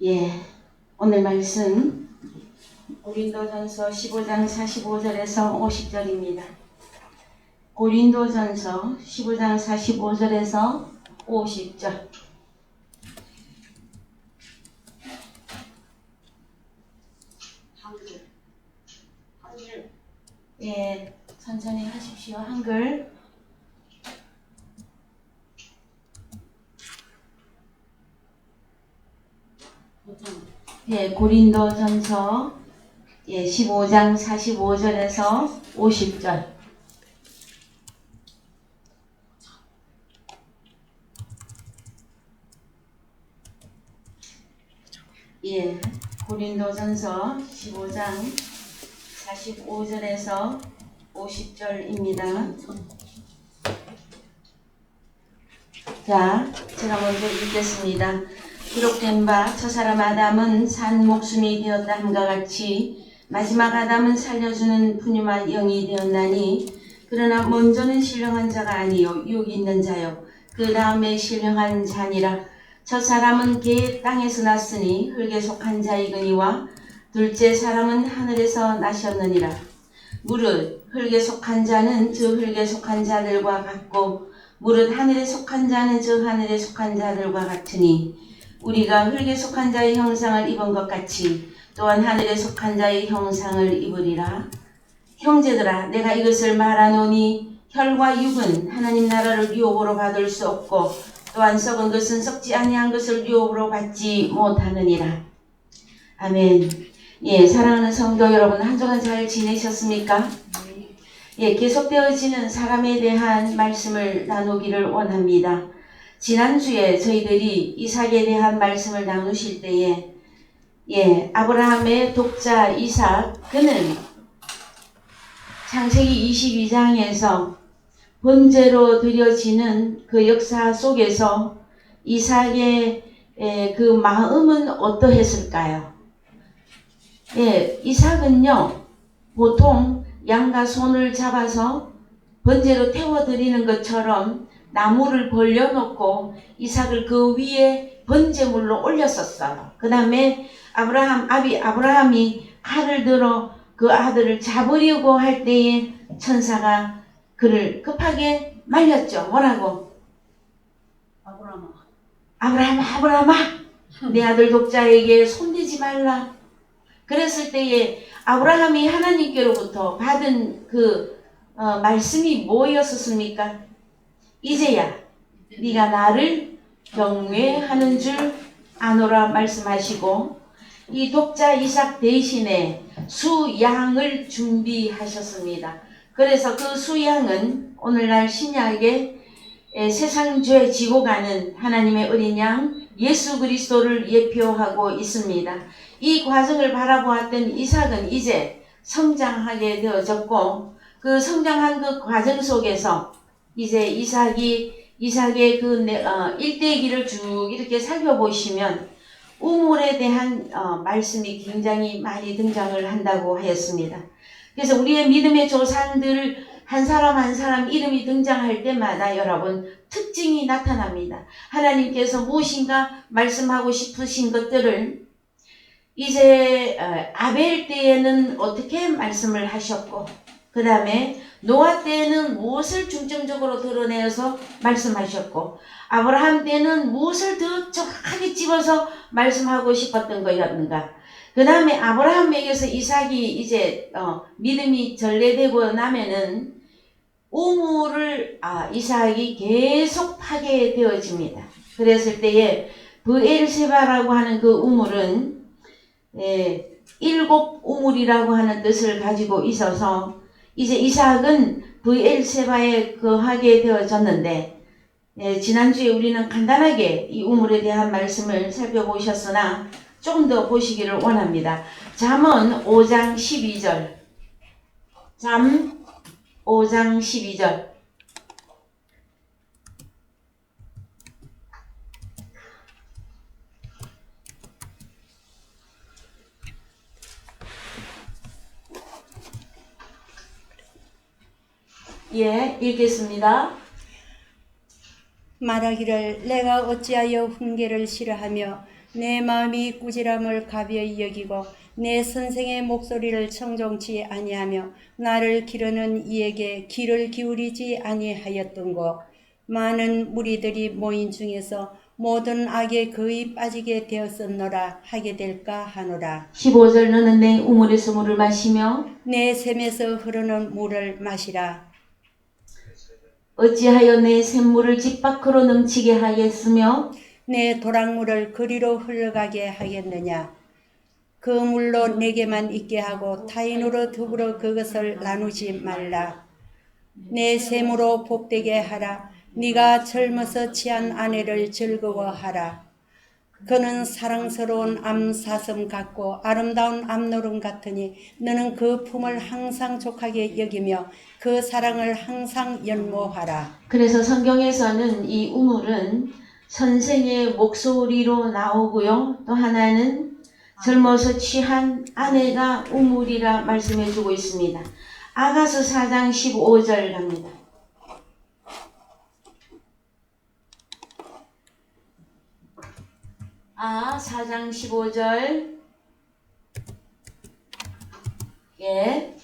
예, 오늘 말씀 고린도전서 15장 45절에서 50절입니다. 고린도전서 15장 45절에서 50절. 한글. 예, 천천히 하십시오. 한글. 예, 고린도전서 15장 45절에서 50절. 예, 고린도전서 15장 45절에서 50절입니다. 자, 제가 먼저 읽겠습니다. 기록된 바 저 사람 아담은 산 목숨이 되었다 함과 같이 마지막 아담은 살려주는 푸뉴마 영이 되었나니 그러나 먼저는 신령한 자가 아니요 유혹이 있는 자요 그 다음에 신령한 자니라. 첫 사람은 개 땅에서 났으니 흙에 속한 자이거니와 둘째 사람은 하늘에서 나셨느니라. 무릇 흙에 속한 자는 저 흙에 속한 자들과 같고 무릇 하늘에 속한 자는 저 하늘에 속한 자들과 같으니 우리가 흙에 속한 자의 형상을 입은 것 같이 또한 하늘에 속한 자의 형상을 입으리라. 형제들아, 내가 이것을 말하노니 혈과 육은 하나님 나라를 유혹으로 받을 수 없고 또한 썩은 것은 썩지 아니한 것을 유혹으로 받지 못하느니라. 아멘. 예, 사랑하는 성도 여러분, 한 주간 잘 지내셨습니까? 예, 계속되어지는 사람에 대한 말씀을 나누기를 원합니다. 지난주에 저희들이 이삭에 대한 말씀을 나누실 때에 아브라함의 독자 이삭, 그는 창세기 22장에서 번제로 드려지는 그 역사 속에서 이삭의 그 마음은 어떠했을까요? 예, 이삭은요, 보통 양과 손을 잡아서 번제로 태워드리는 것처럼 나무를 벌려놓고 이삭을 그 위에 번제물로 올렸었어요. 그 다음에 아브라함이 칼을 들어 그 아들을 잡으려고 할 때에 천사가 그를 급하게 말렸죠. 뭐라고? 아브라함아, 내 아들 독자에게 손대지 말라. 그랬을 때에 아브라함이 하나님께로부터 받은 그 말씀이 뭐였었습니까? 이제야 네가 나를 경외하는 줄 아노라 말씀하시고 이 독자 이삭 대신에 수양을 준비하셨습니다. 그래서 그 수양은 오늘날 신약의 세상 죄 지고 가는 하나님의 어린 양 예수 그리스도를 예표하고 있습니다. 이 과정을 바라보았던 이삭은 이제 성장하게 되어졌고 그 성장한 그 과정 속에서 이제 이삭의 그 일대기를 쭉 이렇게 살펴보시면 우물에 대한 말씀이 굉장히 많이 등장을 한다고 하였습니다. 그래서 우리의 믿음의 조상들 한 사람 한 사람 이름이 등장할 때마다 여러분 특징이 나타납니다. 하나님께서 무엇인가 말씀하고 싶으신 것들을 이제 아벨 때에는 어떻게 말씀을 하셨고 그 다음에 노아 때에는 무엇을 중점적으로 드러내어서 말씀하셨고 아브라함 때는 무엇을 더 정확하게 집어서 말씀하고 싶었던 거였는가. 그 다음에 아브라함에게서 이삭이 이제 믿음이 전래되고 나면은 우물을 이삭이 계속 파게 되어집니다. 그랬을 때에 브엘세바라고 하는 그 우물은 일곱 우물이라고 하는 뜻을 가지고 있어서 이제 이삭은 브엘세바에 거하게 되어졌는데 지난주에 우리는 간단하게 이 우물에 대한 말씀을 살펴보셨으나 조금 더 보시기를 원합니다. 잠언 5장 12절 잠 5장 12절 읽겠습니다. 말하기를 내가 어찌하여 훈계를 싫어하며 내 마음이 꾸지람을 가벼이 여기고 내 선생의 목소리를 청종치 아니하며 나를 기르는 이에게 귀를 기울이지 아니하였던고. 많은 무리들이 모인 중에서 모든 악에 거의 빠지게 되었었노라 하게 될까 하노라. 15절 너는 내 우물에서 물을 마시며 내 샘에서 흐르는 물을 마시라. 어찌하여 내 샘물을 집 밖으로 넘치게 하겠으며 내 도랑물을 그리로 흘러가게 하겠느냐. 그 물로 내게만 있게 하고 타인으로 더불어 그것을 나누지 말라. 내 샘으로 복되게 하라. 네가 젊어서 취한 아내를 즐거워하라. 그는 사랑스러운 암사슴 같고 아름다운 암노름 같으니 너는 그 품을 항상 족하게 여기며 그 사랑을 항상 연모하라. 그래서 성경에서는 이 우물은 선생의 목소리로 나오고요. 또 하나는 젊어서 취한 아내가 우물이라 말씀해 주고 있습니다. 아가서 4장 15절 갑니다. 아, 4장 15절. 예.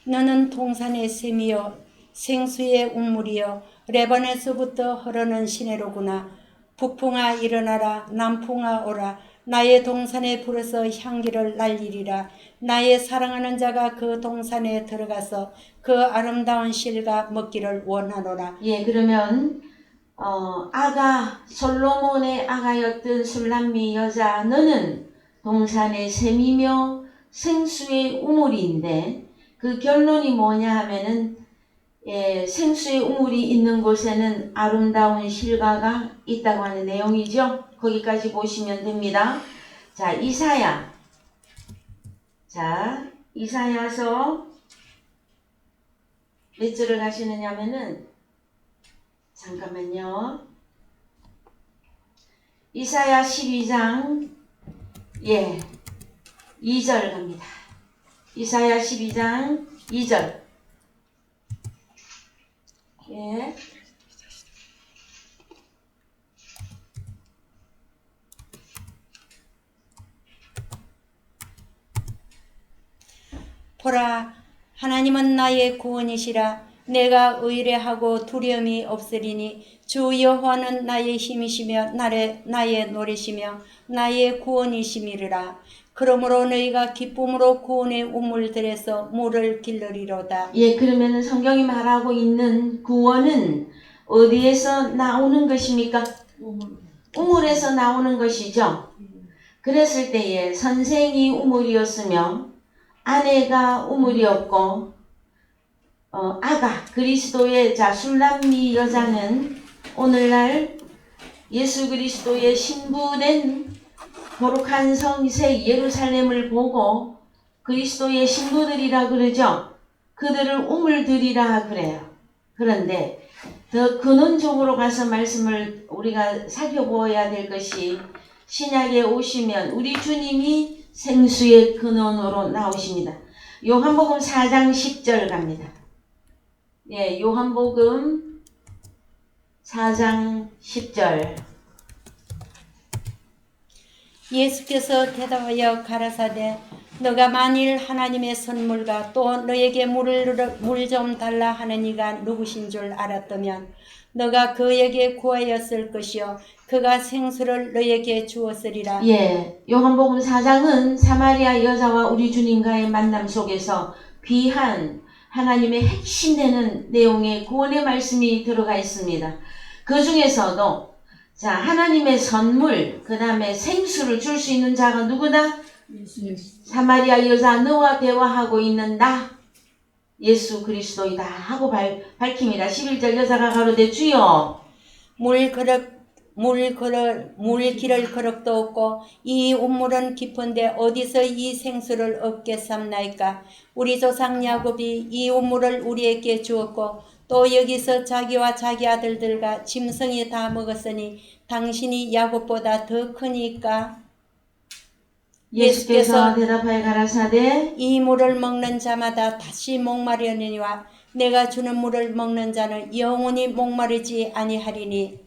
너는 동산의 샘이요 생수의 우물이요 레바논에서부터 흐르는 시내로구나. 북풍아 일어나라. 남풍아 오라. 나의 동산에 불어서 향기를 날리리라. 나의 사랑하는 자가 그 동산에 들어가서 그 아름다운 실과 먹기를 원하노라. 예, 그러면 아가 솔로몬의 아가였던 술람미 여자 너는 동산의 샘이며 생수의 우물인데 그 결론이 뭐냐 하면은 생수의 우물이 있는 곳에는 아름다운 실과가 있다고 하는 내용이죠. 거기까지 보시면 됩니다. 자, 이사야서 몇 절을 가시느냐 하면은 잠깐만요. 이사야 12장 2절 갑니다. 이사야 12장 2절. 예. 보라, 하나님은 나의 구원이시라. 내가 의뢰하고 두려움이 없으리니 주 여호와는 나의 힘이시며 나의 노래시며 나의 구원이심이리라. 그러므로 너희가 기쁨으로 구원의 우물들에서 물을 길르리로다. 예, 그러면 성경이 말하고 있는 구원은 어디에서 나오는 것입니까? 우물에서 나오는 것이죠. 그랬을 때에 선생이 우물이었으며 아내가 우물이었고 아가 그리스도의 술람미 여자는 오늘날 예수 그리스도의 신부된 거룩한 성세 예루살렘을 보고 그리스도의 신부들이라 그러죠. 그들을 우물들이라 그래요. 그런데 더 근원적으로 가서 말씀을 우리가 살펴보아야 될 것이 신약에 오시면 우리 주님이 생수의 근원으로 나오십니다. 요한복음 4장 10절 갑니다. 예, 요한복음 4장 10절. 예수께서 대답하여 가라사대 너가 만일 하나님의 선물과 또 너에게 물 좀 달라 하는 이가 누구신 줄 알았다면 너가 그에게 구하였을 것이요 그가 생수를 너에게 주었으리라. 예, 요한복음 4장은 사마리아 여자와 우리 주님과의 만남 속에서 귀한 하나님의 핵심되는 내용의 구원의 말씀이 들어가 있습니다. 그 중에서도 하나님의 선물, 그 다음에 생수를 줄 수 있는 자가 누구다? 사마리아 여자 너와 대화하고 있는 나 예수 그리스도이다 하고 밝힙니다. 11절 여자가 가로되 주여 물 기를 그릇도 없고 이 우물은 깊은데 어디서 이 생수를 얻겠삼나이까. 우리 조상 야곱이 이 우물을 우리에게 주었고 또 여기서 자기와 자기 아들들과 짐승이 다 먹었으니 당신이 야곱보다 더 크니까. 예수께서 대답하여 가라사대 이 물을 먹는 자마다 다시 목마르느니와 내가 주는 물을 먹는 자는 영원히 목마르지 아니하리니.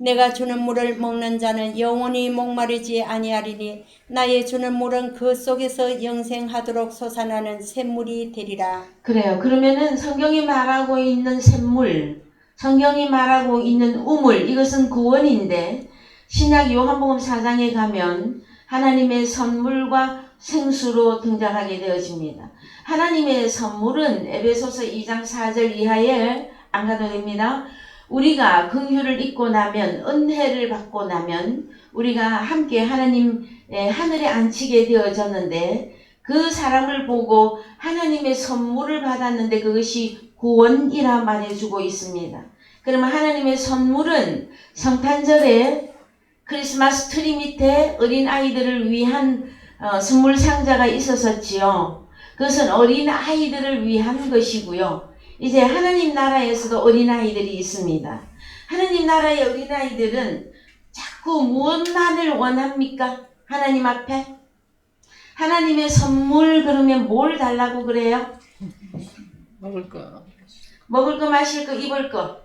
내가 주는 물을 먹는 자는 영원히 목마르지 아니하리니 나의 주는 물은 그 속에서 영생하도록 솟아나는 샘물이 되리라. 그래요. 그러면은 성경이 말하고 있는 샘물, 성경이 말하고 있는 우물, 이것은 구원인데 신약 요한복음 4장에 가면 하나님의 선물과 생수로 등장하게 되어집니다. 하나님의 선물은 에베소서 2장 4절 이하에 안 가도 됩니다. 우리가 긍휼을 입고 나면, 은혜를 받고 나면 우리가 함께 하나님의 하늘에 앉히게 되어졌는데 그 사람을 보고 하나님의 선물을 받았는데 그것이 구원이라 말해주고 있습니다. 그러면 하나님의 선물은 성탄절에 크리스마스 트리 밑에 어린아이들을 위한 선물 상자가 있었었지요. 그것은 어린아이들을 위한 것이고요. 이제 하나님 나라에서도 어린아이들이 있습니다. 하나님 나라의 어린아이들은 자꾸 무엇만을 원합니까? 하나님 앞에? 하나님의 선물 그러면 뭘 달라고 그래요? 먹을 거. 먹을 거, 마실 거, 입을 거.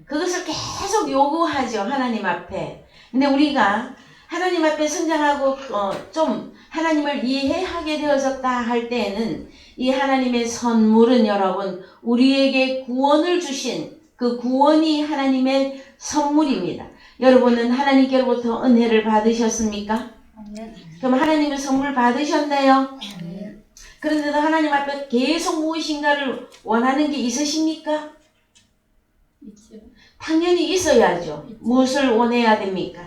그것을 계속 요구하죠. 하나님 앞에. 근데 우리가 하나님 앞에 성장하고 좀 하나님을 이해하게 되어졌다 할 때에는 이 하나님의 선물은 여러분 우리에게 구원을 주신 그 구원이 하나님의 선물입니다. 여러분은 하나님께로부터 은혜를 받으셨습니까? 그럼 하나님의 선물 받으셨나요? 그런데도 하나님 앞에 계속 무엇인가를 원하는 게 있으십니까? 당연히 있어야죠. 무엇을 원해야 됩니까?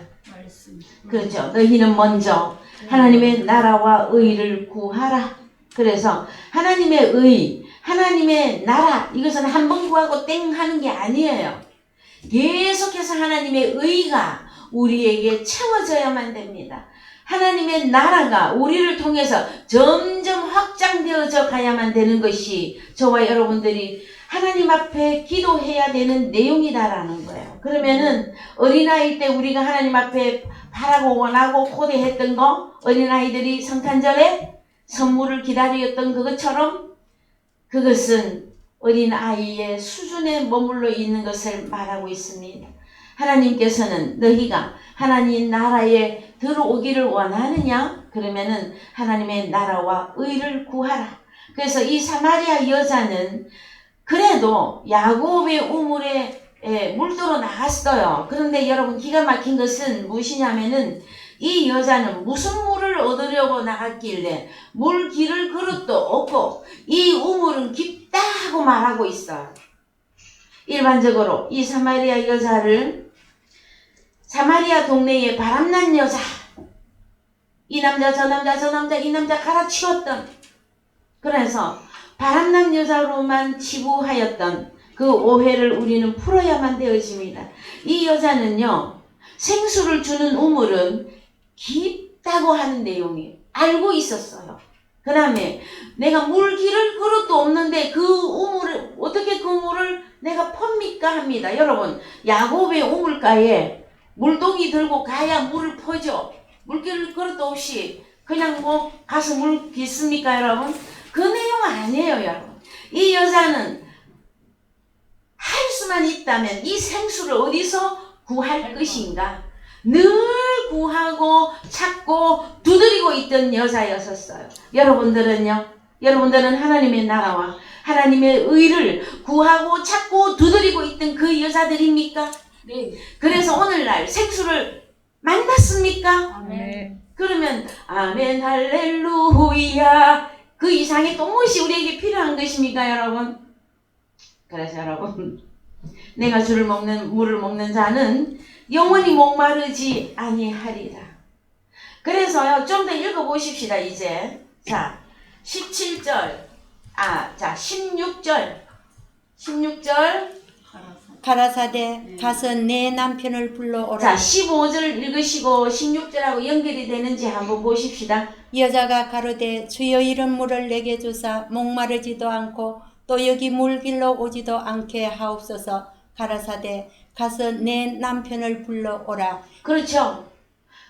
그렇죠. 너희는 먼저 하나님의 나라와 의를 구하라. 그래서 하나님의 의, 하나님의 나라, 이것은 한 번 구하고 땡 하는 게 아니에요. 계속해서 하나님의 의가 우리에게 채워져야만 됩니다. 하나님의 나라가 우리를 통해서 점점 확장되어져 가야만 되는 것이 저와 여러분들이 하나님 앞에 기도해야 되는 내용이다라는 거예요. 그러면은 어린아이 때 우리가 하나님 앞에 바라고 원하고 고대했던 거, 어린아이들이 성탄절에 선물을 기다렸던 그것처럼 그것은 어린아이의 수준에 머물러 있는 것을 말하고 있습니다. 하나님께서는 너희가 하나님 나라에 들어오기를 원하느냐? 그러면은 하나님의 나라와 의를 구하라. 그래서 이 사마리아 여자는 그래도 야곱의 우물에 물들어 나갔어요. 그런데 여러분 기가 막힌 것은 무엇이냐면은 이 여자는 무슨 물을 얻으려고 나갔길래 물길을 그릇도 없고 이 우물은 깊다 하고 말하고 있어요. 일반적으로 이 사마리아 여자를 사마리아 동네에 바람난 여자, 이 남자 저 남자 저 남자 이 남자 갈아치웠던, 그래서 바람난 여자로만 치부하였던 그 오해를 우리는 풀어야만 되어집니다. 이 여자는요, 생수를 주는 우물은 깊다고 하는 내용이 알고 있었어요. 그 다음에 내가 물 기를 그릇도 없는데 그 우물을 어떻게 그 물을 내가 팝니까 합니다. 여러분 야곱의 우물가에 물동이 들고 가야 물을 퍼죠. 물길 그릇도 없이 그냥 뭐 가서 물 빚습니까 여러분? 그 내용 아니에요 여러분. 이 여자는 할 수만 있다면 이 생수를 어디서 구할 것인가 늘 구하고 찾고 두드리고 있던 여자였었어요. 여러분들은요? 여러분들은 하나님의 나라와 하나님의 의를 구하고 찾고 두드리고 있던 그 여자들입니까? 네. 그래서 오늘날 생수를 만났습니까? 네. 그러면 아멘 할렐루야 그 이상의 또 무엇이 우리에게 필요한 것입니까 여러분? 그래서 여러분 내가 주를 먹는 물을 먹는 자는 영원히 목마르지 아니하리라. 그래서요 좀 더 읽어보십시다. 이제 자 17절 16절 가라사대 가서 내 남편을 불러오라. 자 15절 읽으시고 16절하고 연결이 되는지 한번 보십시다. 여자가 가로되 주여 이런 물을 내게 주사 목마르지도 않고 또 여기 물길로 오지도 않게 하옵소서. 가라사대 가서 내 남편을 불러오라. 그렇죠.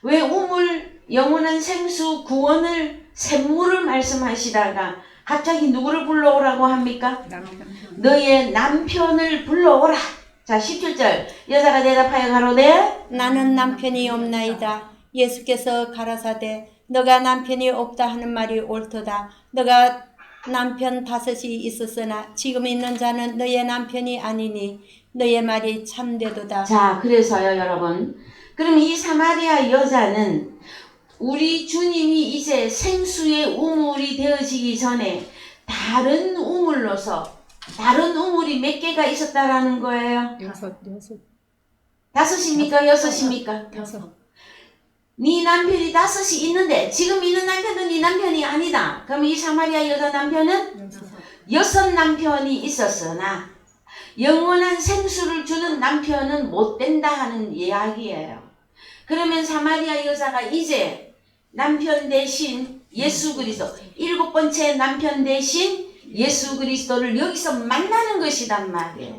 왜 우물 영원한 생수 구원을 샘물을 말씀하시다가 갑자기 누구를 불러오라고 합니까? 너의 남편을 불러오라. 자 17절 여자가 대답하여 가로되 나는 남편이 없나이다. 예수께서 가라사대 너가 남편이 없다 하는 말이 옳도다. 너가 남편 5이 있었으나 지금 있는 자는 너의 남편이 아니니 너의 말이 참되도다. 자 그래서요 여러분 그럼 이 사마리아 여자는 우리 주님이 이제 생수의 우물이 되어지기 전에 다른 우물로서 다른 우물이 몇 개가 있었다라는 거예요. 6. 5입니까? 6입니까? 네 남편이 5이 있는데 지금 있는 남편은 네 남편이 아니다. 그럼 이 사마리아 여자 남편은 6 남편이 있었으나 영원한 생수를 주는 남편은 못 된다 하는 이야기예요. 그러면 사마리아 여자가 이제 남편 대신 예수 그리스도 7번째 남편 대신 예수 그리스도를 여기서 만나는 것이란 말이에요.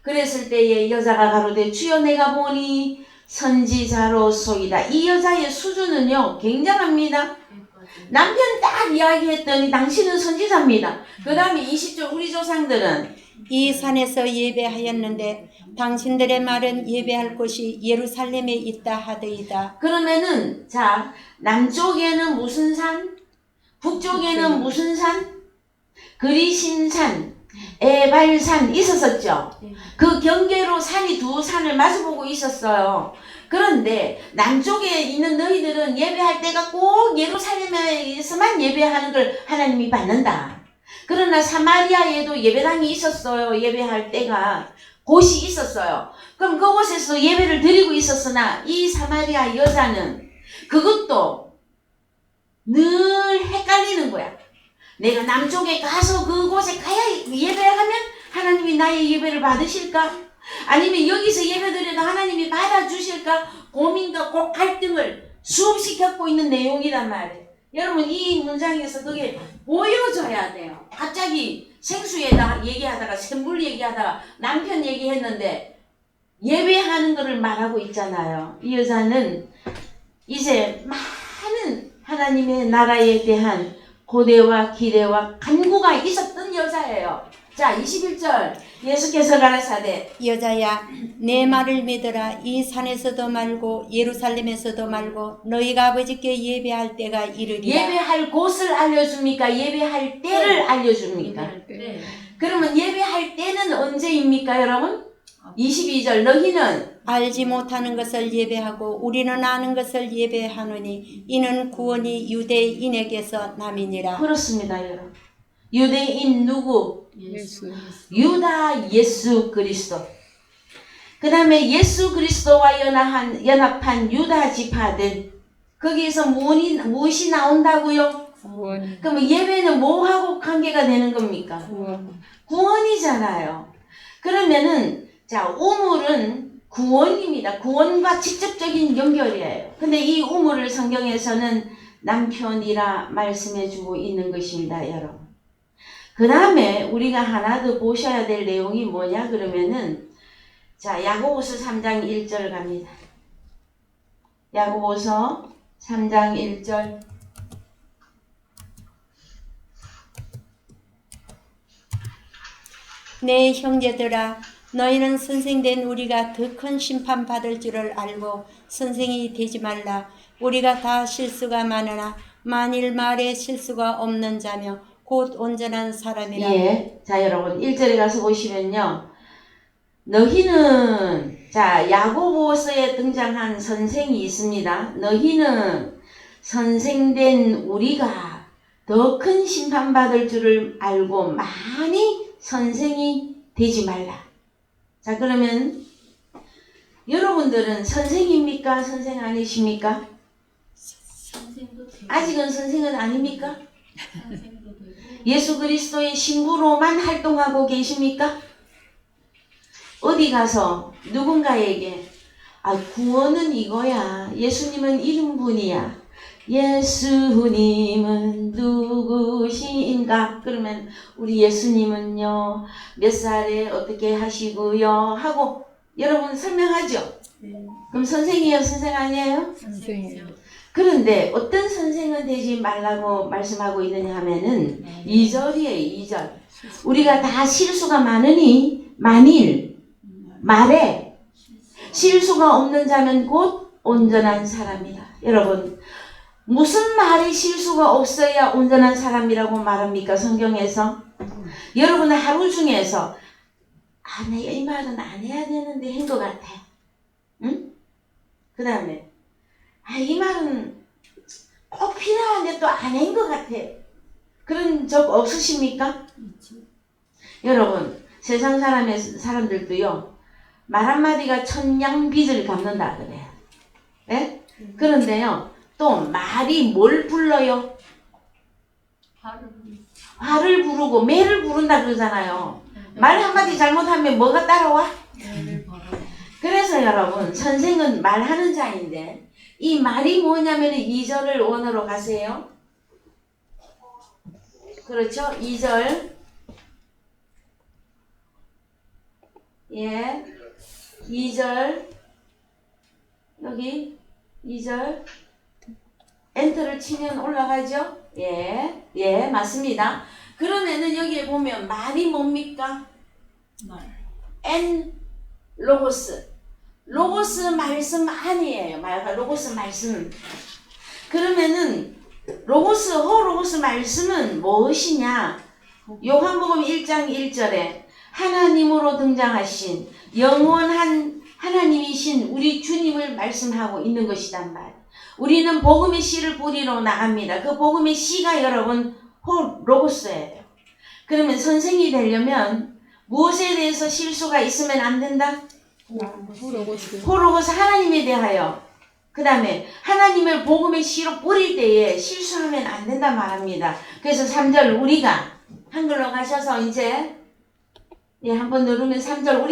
그랬을 때에 여자가 가로되 주여 내가 보니 선지자로소이다. 이 여자의 수준은요 굉장합니다. 남편 딱 이야기했더니 당신은 선지자입니다. 그 다음에 20절 우리 조상들은 이 산에서 예배하였는데 당신들의 말은 예배할 곳이 예루살렘에 있다 하더이다. 그러면은 자 남쪽에는 무슨 산? 북쪽에는 무슨 산? 그리심산, 에발산 있었었죠. 그 경계로 산이 두 산을 마주보고 있었어요. 그런데 남쪽에 있는 너희들은 예배할 때가 꼭 예루살렘에서만 예배하는 걸 하나님이 받는다. 그러나 사마리아에도 예배당이 있었어요. 예배할 때가 곳이 있었어요. 그럼 그곳에서 예배를 드리고 있었으나 이 사마리아 여자는 그것도 늘 헷갈리는 거야. 내가 남쪽에 가서 그곳에 가야 예배를 하면 하나님이 나의 예배를 받으실까? 아니면 여기서 예배드려도 하나님이 받아주실까? 고민과 꼭 갈등을 수없이 겪고 있는 내용이란 말이에요. 여러분 이 문장에서 그게 보여줘야 돼요. 갑자기 생수에다가 얘기하다가 샘물 얘기하다가 남편 얘기했는데 예배하는 것을 말하고 있잖아요. 이 여자는 이제 많은 하나님의 나라에 대한 고대와 기대와 간구가 있었던 여자예요. 자 21절 예수께서 가라사대 여자야 내 말을 믿어라. 이 산에서도 말고 예루살렘에서도 말고 너희가 아버지께 예배할 때가 이르리라. 예배할 곳을 알려줍니까? 예배할 때를 알려줍니까? 네. 그러면 예배할 때는 언제입니까 여러분? 22절 너희는 알지 못하는 것을 예배하고 우리는 아는 것을 예배하노니 이는 구원이 유대인에게서 남이니라. 그렇습니다 여러분. 유대인 누구? 예수. 유다 예수 그리스도. 그 다음에 예수 그리스도와 연합한 유다 지파들 거기에서 무엇이 나온다고요? 구원. 그러면 예배는 뭐하고 관계가 되는 겁니까? 구원. 구원이잖아요. 그러면은 자 우물은 구원입니다. 구원과 직접적인 연결이에요. 근데 이 우물을 성경에서는 남편이라 말씀해주고 있는 것입니다 여러분. 그 다음에 우리가 하나 더 보셔야 될 내용이 뭐냐 그러면은 자 야고보서 3장 1절 갑니다. 야고보서 3장 1절 내 형제들아 너희는 선생된 우리가 더 큰 심판 받을 줄을 알고 선생이 되지 말라. 우리가 다 실수가 많으나 만일 말에 실수가 없는 자며 곧 온전한 사람이라. 예. 자 여러분 1절에 가서 보시면요. 너희는 자 야고보서에 등장한 선생이 있습니다. 너희는 선생된 우리가 더 큰 심판받을 줄을 알고 많이 선생이 되지 말라. 자 그러면 여러분들은 선생입니까? 선생 아니십니까? 아직은 선생은 아닙니까? 예수 그리스도의 신부로만 활동하고 계십니까? 어디 가서 누군가에게 구원은 이거야. 예수님은 이런 분이야. 예수님은 누구신가? 그러면 우리 예수님은요 몇 살에 어떻게 하시고요 하고 여러분 설명하죠. 그럼 선생이에요? 선생 아니에요? 선생이에요. 그런데 어떤 선생은 되지 말라고 말씀하고 있느냐 하면은 2절이에요. 2절. 우리가 다 실수가 많으니 만일 말에 실수가 없는 자면 곧 온전한 사람이다. 여러분, 무슨 말에 실수가 없어야 온전한 사람이라고 말합니까? 성경에서. 여러분 하루 중에서 내가 이 말은 안 해야 되는데 한 것 같아. 응? 그 다음에 이 말은 꼭 필요한데 또 안 한 것 같아. 그런 적 없으십니까? 여러분, 세상 사람들도요, 말 한마디가 천냥빚을 갚는다 그래요. 예? 그런데요, 또 말이 뭘 불러요? 화를 부르고 매를 부른다 그러잖아요. 말 한마디 잘못하면 뭐가 따라와? 그래서 여러분, 선생은 말하는 자인데 이 말이 뭐냐면 2절을 원어로 가세요. 그렇죠? 2절. 예. 2절. 여기 2절. 엔터를 치면 올라가죠? 예. 예, 맞습니다. 그러면은 여기에 보면 말이 뭡니까? 엔 로고스. 로고스 말씀 아니에요. 로고스 말씀. 그러면은 로고스, 호로고스 말씀은 무엇이냐? 요한복음 1장 1절에 하나님으로 등장하신 영원한 하나님이신 우리 주님을 말씀하고 있는 것이단 말. 우리는 복음의 씨를 뿌리러 나갑니다. 그 복음의 씨가 여러분 호로고스예요. 그러면 선생이 되려면 무엇에 대해서 실수가 있으면 안 된다? 호로고스 하나님에 대하여. 그 다음에 하나님을 복음의 씨로 뿌릴 때에 실수하면 안 된다 말합니다. 그래서 3절 우리가 한글로 가셔서 이제 한번 누르면 3절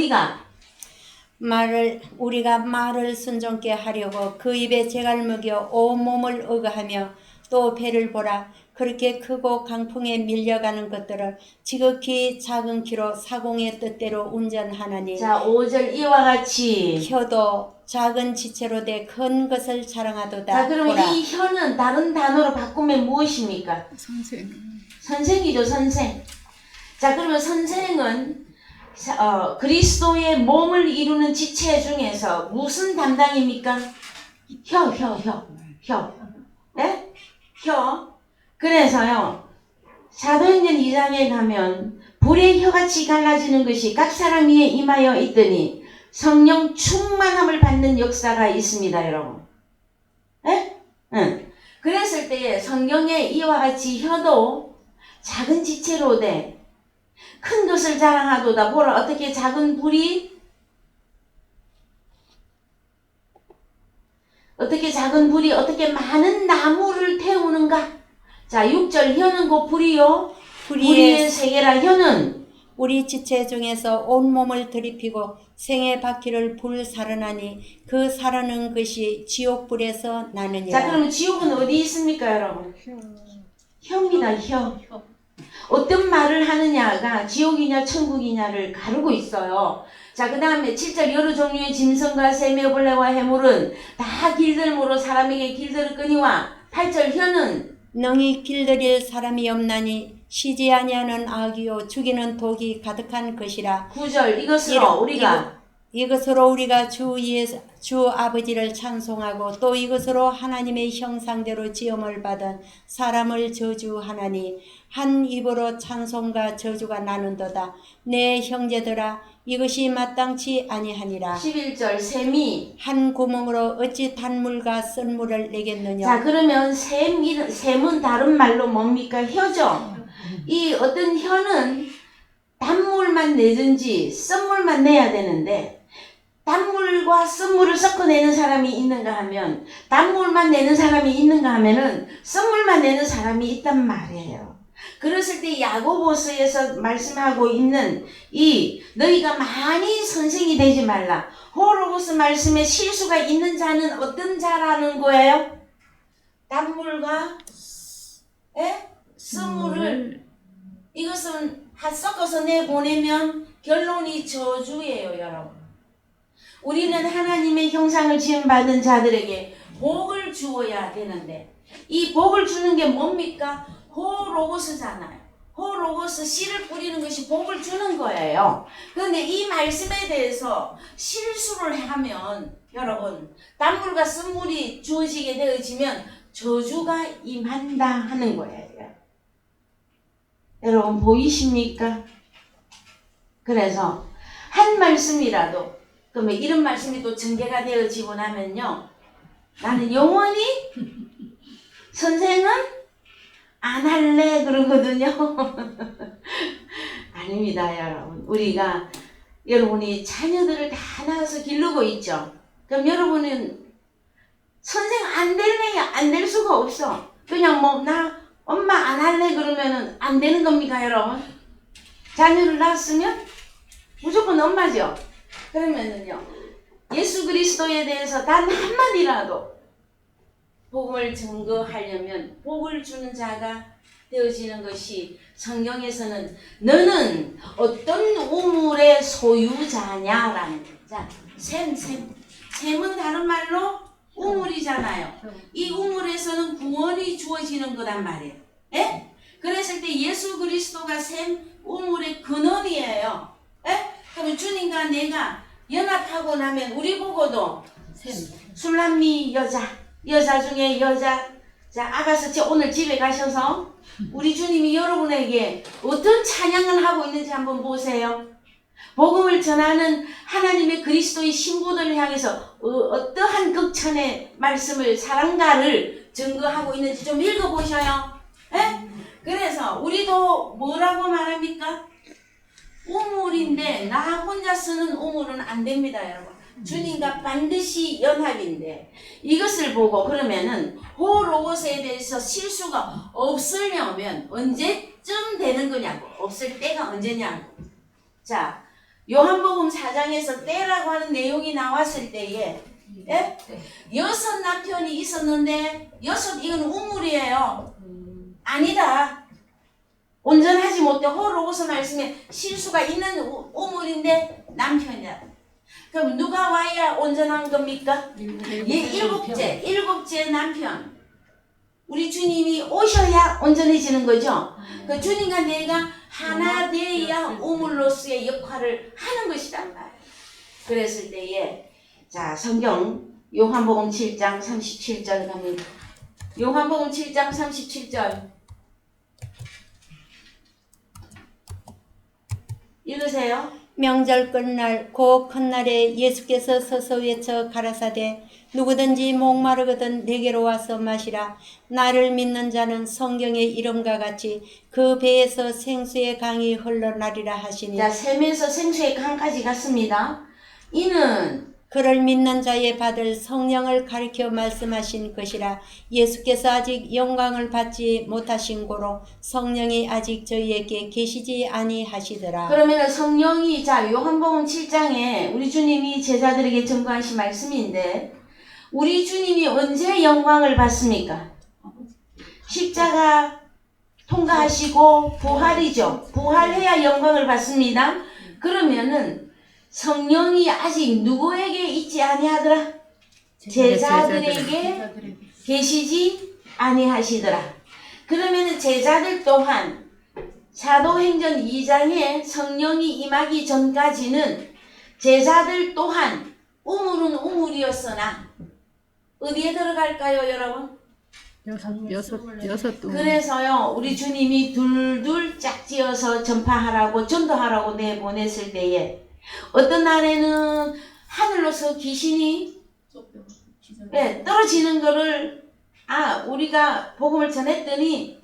우리가 말을 순종케 하려고 그 입에 재갈 먹여 온몸을 의거하며 또 배를 보라. 그렇게 크고 강풍에 밀려가는 것들을 지극히 작은 키로 사공의 뜻대로 운전하나니. 자, 5절 이와 같이 혀도 작은 지체로 돼 큰 것을 자랑하도다. 자, 그러면 보라. 이 혀는 다른 단어로 바꾸면 무엇입니까? 선생이죠, 선생. 자, 그러면 선생은 그리스도의 몸을 이루는 지체 중에서 무슨 담당입니까? 혀. 네? 혀. 그래서요, 사도행전 2장에 가면 불의 혀같이 갈라지는 것이 각 사람 위에 임하여 있더니 성령 충만함을 받는 역사가 있습니다, 여러분. 네? 응. 그랬을 때에 성경에 이와 같이 혀도 작은 지체로 돼 큰 것을 자랑하도다. 보라, 어떻게 작은 불이 어떻게 많은 나무를 태우는가? 자, 6절 혀는 곧 불이요. 불의의 세계라. 혀는 우리 지체 중에서 온몸을 들이피고 생의 바퀴를 불사르나니 그 사르는 것이 지옥불에서 나느니라. 자, 그러면 지옥은 어디 있습니까, 여러분? 혀입니다, 혀. 어떤 말을 하느냐가 지옥이냐 천국이냐를 가르고 있어요. 자, 그 다음에 7절 여러 종류의 짐승과 새며 벌레와 해물은 다 길들므로 사람에게 길들었거니와. 8절 혀는 능히 길들일 사람이 없나니 쉬지 아니하는 악이요 죽이는 독이 가득한 것이라. 9절 이것으로 우리가 주 아버지를 찬송하고 또 이것으로 하나님의 형상대로 지음을 받은 사람을 저주하나니 한 입으로 찬송과 저주가 나는도다. 내 형제들아, 이것이 마땅치 아니하니라. 11절 샘이 한 구멍으로 어찌 단물과 쓴물을 내겠느냐. 자, 그러면 샘은 다른 말로 뭡니까? 혀죠. 이 어떤 혀는 단물만 내든지 쓴물만 내야 되는데 단물과 쓴물을 섞어내는 사람이 있는가 하면 단물만 내는 사람이 있는가 하면은 쓴물만 내는 사람이 있단 말이에요. 그랬을 때 야고보서에서 말씀하고 있는 이 너희가 많이 선생이 되지 말라. 호로고스 말씀에 실수가 있는 자는 어떤 자라는 거예요? 단물과 쓴물을 이것은 섞어서 내보내면 결론이 저주예요, 여러분. 우리는 하나님의 형상을 지음받은 자들에게 복을 주어야 되는데 이 복을 주는 게 뭡니까? 호로고스잖아요. 호로고스 씨를 뿌리는 것이 복을 주는 거예요. 그런데 이 말씀에 대해서 실수를 하면 여러분 단물과 쓴물이 주어지게 되어지면 저주가 임한다 하는 거예요. 여러분 보이십니까? 그래서 한 말씀이라도 그러면 이런 말씀이 또 전개가 되어지고 나면요 나는 영원히 선생은 안 할래 그러거든요. 아닙니다 여러분. 우리가 여러분이 자녀들을 다 낳아서 기르고 있죠. 그럼 여러분은 선생 안 될래야 안 될 수가 없어. 그냥 뭐 나 엄마 안 할래 그러면은 안 되는 겁니까 여러분? 자녀를 낳았으면 무조건 엄마죠. 그러면은요 예수 그리스도에 대해서 단 한마디라도 복음을 증거하려면 복을 주는 자가 되어지는 것이 성경에서는 너는 어떤 우물의 소유자냐라는 자 샘은 다른 말로 우물이잖아요. 이 우물에서는 구원이 주어지는 거란 말이에요. 예? 그랬을 때 예수 그리스도가 샘 우물의 근원이에요. 예? 그럼 주님과 내가 연합하고 나면 우리 보고도 술람미 여자 중에 여자 자 아가서 오늘 집에 가셔서 우리 주님이 여러분에게 어떤 찬양을 하고 있는지 한번 보세요. 복음을 전하는 하나님의 그리스도의 신부들을 향해서 어떠한 극찬의 말씀을 사랑가를 증거하고 있는지 좀 읽어보셔요. 에? 그래서 우리도 뭐라고 말합니까? 우물인데 나 혼자 쓰는 우물은 안 됩니다 여러분. 주님과 반드시 연합인데 이것을 보고 그러면은 호로고스에 대해서 실수가 없으려면 언제쯤 되는 거냐고. 없을 때가 언제냐고. 자 요한복음 4장에서 때라고 하는 내용이 나왔을 때에 예? 6 남편이 있었는데 6 이건 우물이에요. 아니다. 온전하지 못해. 호로고스 말씀에 실수가 있는 우물인데 남편이야. 그럼 누가 와야 온전한 겁니까? 일곱째 남편. 우리 주님이 오셔야 온전해지는 거죠. 그 주님과 내가 하나 되어야 우물로서의 역할을 하는 것이란 말이에요. 그랬을 때에 자 성경 요한복음 7장 37절 갑니다. 요한복음 7장 37절 읽으세요. 명절 끝날 그 큰날에 예수께서 서서 외쳐 가라사대 누구든지 목마르거든 내게로 와서 마시라. 나를 믿는 자는 성경의 이름과 같이 그 배에서 생수의 강이 흘러나리라 하시니. 자 샘에서 생수의 강까지 갔습니다. 이는 그를 믿는 자의 받을 성령을 가리켜 말씀하신 것이라. 예수께서 아직 영광을 받지 못하신 고로 성령이 아직 저희에게 계시지 아니하시더라. 그러면 성령이 자 요한복음 7장에 우리 주님이 제자들에게 전거하신 말씀인데 우리 주님이 언제 영광을 받습니까? 십자가 통과하시고 부활이죠. 부활해야 영광을 받습니다. 그러면은 성령이 아직 누구에게 있지 아니하더라? 제자들에게 계시지 아니하시더라. 그러면 제자들 또한 사도행전 2장에 성령이 임하기 전까지는 제자들 또한 우물은 우물이었으나 어디에 들어갈까요 여러분? 여섯 동. 그래서요 우리 주님이 둘둘 짝지어서 전파하라고 전도하라고 내보냈을 때에 어떤 날에는 하늘로서 귀신이 네, 떨어지는 거를 우리가 복음을 전했더니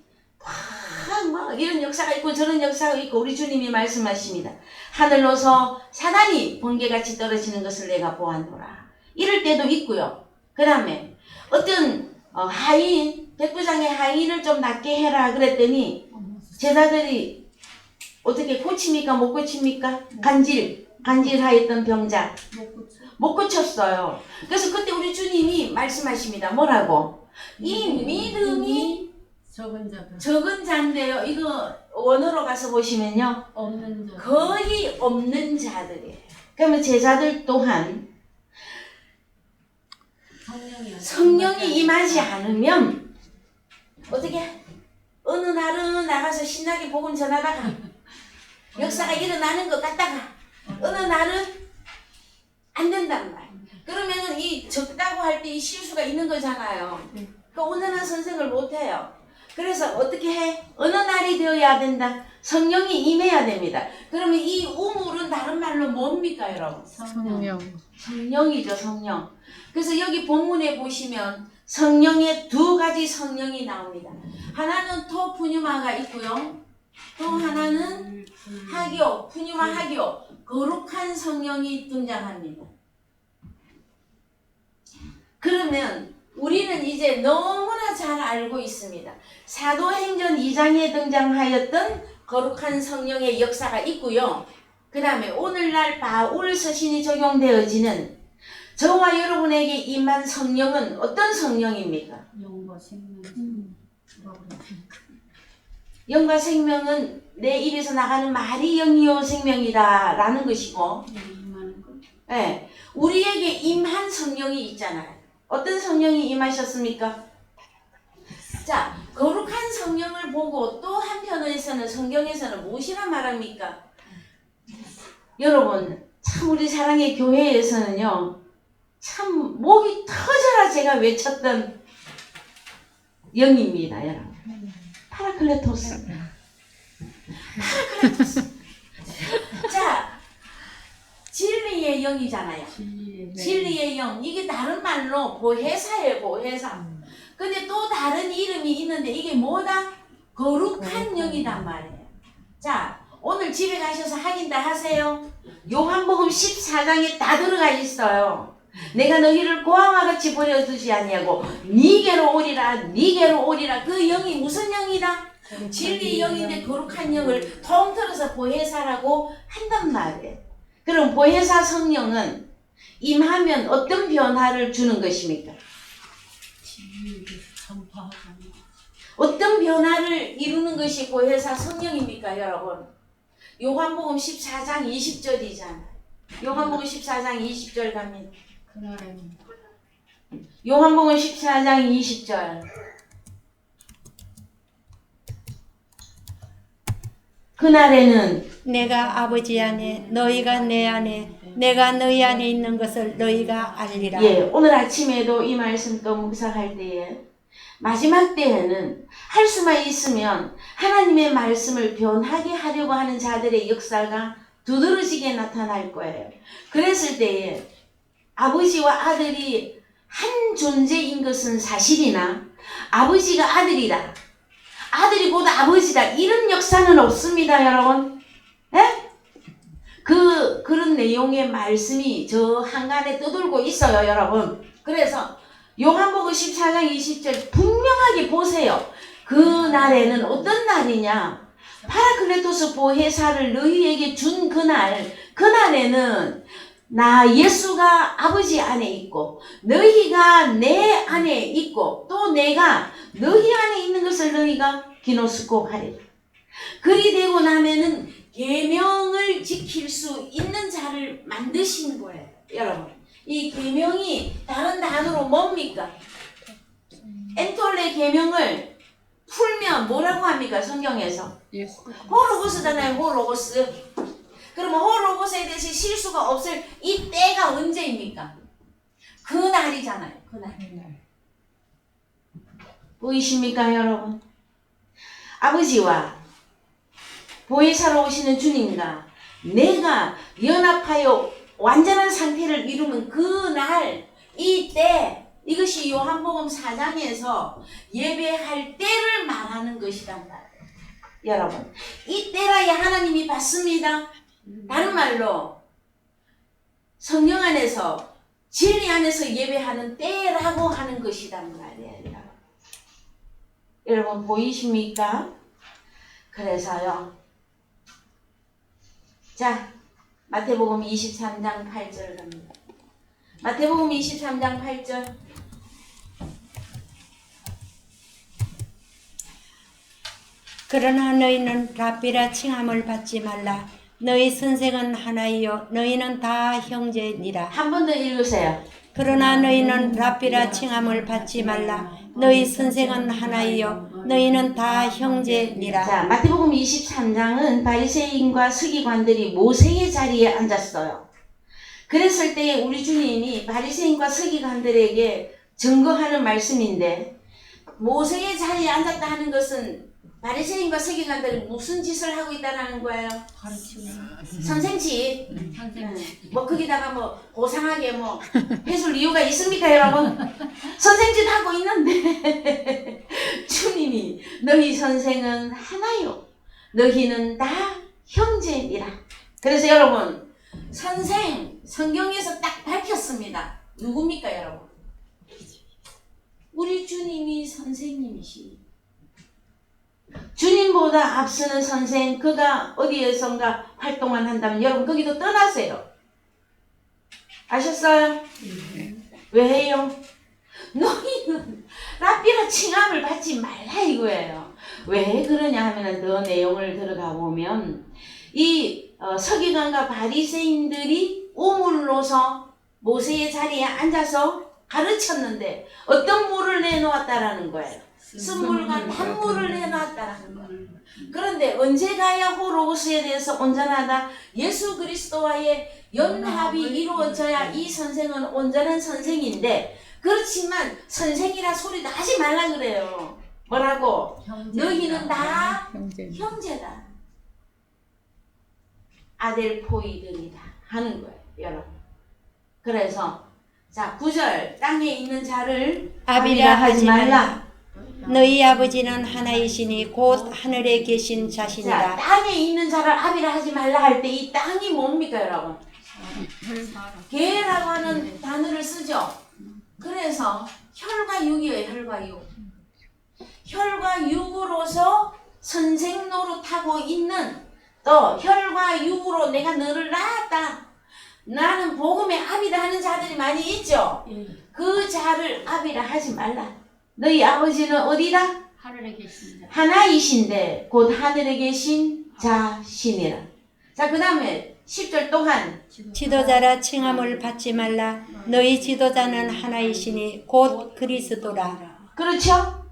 막 이런 역사가 있고 저런 역사가 있고 우리 주님이 말씀하십니다. 하늘로서 사단이 번개같이 떨어지는 것을 내가 보았노라. 이럴 때도 있고요. 그 다음에 어떤 하인 백부장의 하인을 좀 낫게 해라 그랬더니 제자들이 어떻게 고칩니까 못 고칩니까? 간질하였던 병자 못 고쳤어요. 그래서 그때 우리 주님이 말씀하십니다. 뭐라고? 이 믿음이 적은 자인데요. 이거 원어로 가서 보시면요. 거의 없는 자들이에요. 그러면 제자들 또한 성령이 임하지 않으면 어떻게 어느 날은 나가서 신나게 복음 전하다가 역사가 일어나는 것 같다가 어느 날은 안 된단 말. 그러면은 이 적다고 할 때 이 실수가 있는 거잖아요. 그 온전한 선생을 못 해요. 그래서 어떻게 해? 어느 날이 되어야 된다. 성령이 임해야 됩니다. 그러면 이 우물은 다른 말로 뭡니까, 여러분? 성령. 성령이죠, 성령. 그래서 여기 본문에 보시면 성령의 두 가지 성령이 나옵니다. 하나는 토푸뉴마가 있고요. 또 하나는 하기오, 푸뉴마 하기오, 거룩한 성령이 등장합니다. 그러면 우리는 이제 너무나 잘 알고 있습니다. 사도행전 2장에 등장하였던 거룩한 성령의 역사가 있고요. 그 다음에 오늘날 바울 서신이 적용되어지는 저와 여러분에게 임한 성령은 어떤 성령입니까? 영과 생명은 내 입에서 나가는 말이 영이요 생명이다 라는 것이고, 네, 우리에게 임한 성령이 있잖아요. 어떤 성령이 임하셨습니까? 자, 거룩한 성령을 보고 또 한편에서는 성경에서는 무엇이라 말합니까? 여러분, 참 우리 사랑의 교회에서는요, 참 목이 터져라 제가 외쳤던 영입니다, 여러분. 파라클레토스. 파라클레토스. 자, 진리의 영이잖아요. 진리의 영. 이게 다른 말로 보혜사예요, 보혜사. 근데 또 다른 이름이 있는데 이게 뭐다? 거룩한 영이란 말이에요. 자, 오늘 집에 가셔서 확인 다 하세요. 요한복음 14장에 다 들어가 있어요. 내가 너희를 고아와 같이 버려두지 아니하고 니게로 오리라, 니게로 오리라. 그 영이 무슨 영이다? 진리의 영인데 거룩한 영을 통틀어서 보혜사라고 한단 말이에요. 그럼 보혜사 성령은 임하면 어떤 변화를 주는 것입니까? 어떤 변화를 이루는 것이 보혜사 성령입니까, 여러분? 요한복음 14장 20절이잖아요. 요한복음 14장 20절 갑니다. 요한복음 14장 20절. 그날에는 내가 아버지 안에 너희가 내 안에 내가 너희 안에 있는 것을 너희가 알리라. 예, 오늘 아침에도 이 말씀 또 묵상할 때에 마지막 때에는 할 수만 있으면 하나님의 말씀을 변하게 하려고 하는 자들의 역사가 두드러지게 나타날 거예요. 그랬을 때에 아버지와 아들이 한 존재인 것은 사실이나 아버지가 아들이다, 아들이 곧 아버지다, 이런 역사는 없습니다, 여러분. 예? 그런 내용의 말씀이 저 한간에 떠돌고 있어요, 여러분. 그래서 요한복음 14장 20절 분명하게 보세요. 그 날에는 어떤 날이냐? 파라클레토스 보혜사를 너희에게 준 그날에는 나 예수가 아버지 안에 있고 너희가 내 안에 있고 또 내가 너희 안에 있는 것을 너희가 기노스코 하리라. 그리 되고 나면은 계명을 지킬 수 있는 자를 만드신 거예요, 여러분. 이 계명이 다른 단어로 뭡니까? 엔톨레 계명을 풀면 뭐라고 합니까, 성경에서? 호로고스잖아요, 호로고스. 그러면 호로고스에 대해서 실수가 없을 이 때가 언제입니까? 그 날이잖아요, 그 날. 보이십니까, 여러분? 아버지와 보혜사로 오시는 주님과 내가 연합하여 완전한 상태를 이루면 그날, 이때, 이것이 요한복음 4장에서 예배할 때를 말하는 것이란 말이에요. 여러분, 이 때라야 하나님이 받습니다. 다른 말로 성령 안에서 진리 안에서 예배하는 때라고 하는 것이란 말이에요. 여러분 보이십니까? 그래서요. 자, 마태복음 23장 8절 갑니다. 마태복음 23장 8절. 그러나 너희는 랍비라 칭함을 받지 말라. 너희 선생은 하나이요 너희는 다 형제니라. 한 번 더 읽으세요. 그러나 너희는 랍비라 칭함을 받지 말라. 너희 선생은 하나이요 너희는 다 형제니라. 자, 마태복음 23장은 바리새인과 서기관들이 모세의 자리에 앉았어요. 그랬을 때 우리 주님이 바리새인과 서기관들에게 증거하는 말씀인데, 모세의 자리에 앉았다 하는 것은 바리새인과 서기관들이 무슨 짓을 하고 있다는 거예요? 선생짓. 뭐 거기다가 뭐 고상하게 뭐 해줄 이유가 있습니까, 여러분? 선생짓 하고 있는데 주님이 너희 선생은 하나요 너희는 다 형제니라. 그래서 여러분, 선생 성경에서 딱 밝혔습니다. 누굽니까, 여러분? 우리 주님이 선생님이십니다. 주님보다 앞서는 선생, 그가 어디에선가 활동만 한다면 여러분 거기도 떠나세요. 아셨어요? 왜 해요? 너희는 랍비라 칭함을 받지 말라 이거예요. 왜 그러냐 하면 더 내용을 들어가 보면 이 서기관과 바리새인들이 우물로서 모세의 자리에 앉아서 가르쳤는데 어떤 물을 내놓았다라는 거예요. 쓴물과 단물을 내놨다라는 거예요. 그런데 언제 가야 호로고스에 대해서 온전하다? 예수 그리스도와의 연합이 이루어져야 이 선생은 온전한 선생인데, 그렇지만 선생이라 소리도 하지 말라 그래요. 뭐라고? 너희는 다 형제다. 아델포이들이다 하는 거예요, 여러분. 그래서 자, 9절 땅에 있는 자를 아비라 하지 말라. 너희 아버지는 하나이시니 곧 하늘에 계신 자, 자시니라. 땅에 있는 자를 아비라 하지 말라 할 때 이 땅이 뭡니까, 여러분? 계라고 하는 단어를 쓰죠. 그래서 혈과 육이에요, 혈과 육. 혈과 육으로서 선생 노릇하고 있는, 또 혈과 육으로 내가 너를 낳았다, 나는 복음의 아비라 하는 자들이 많이 있죠. 그 자를 아비라 하지 말라. 너희 아버지는 어디다? 하늘에 계십니다. 하나이신데 곧 하늘에 계신 자시니라. 자, 그 다음에 10절 또한 지도자라 칭함을 받지 말라. 너희 지도자는 하나이시니 곧 그리스도라. 그렇죠?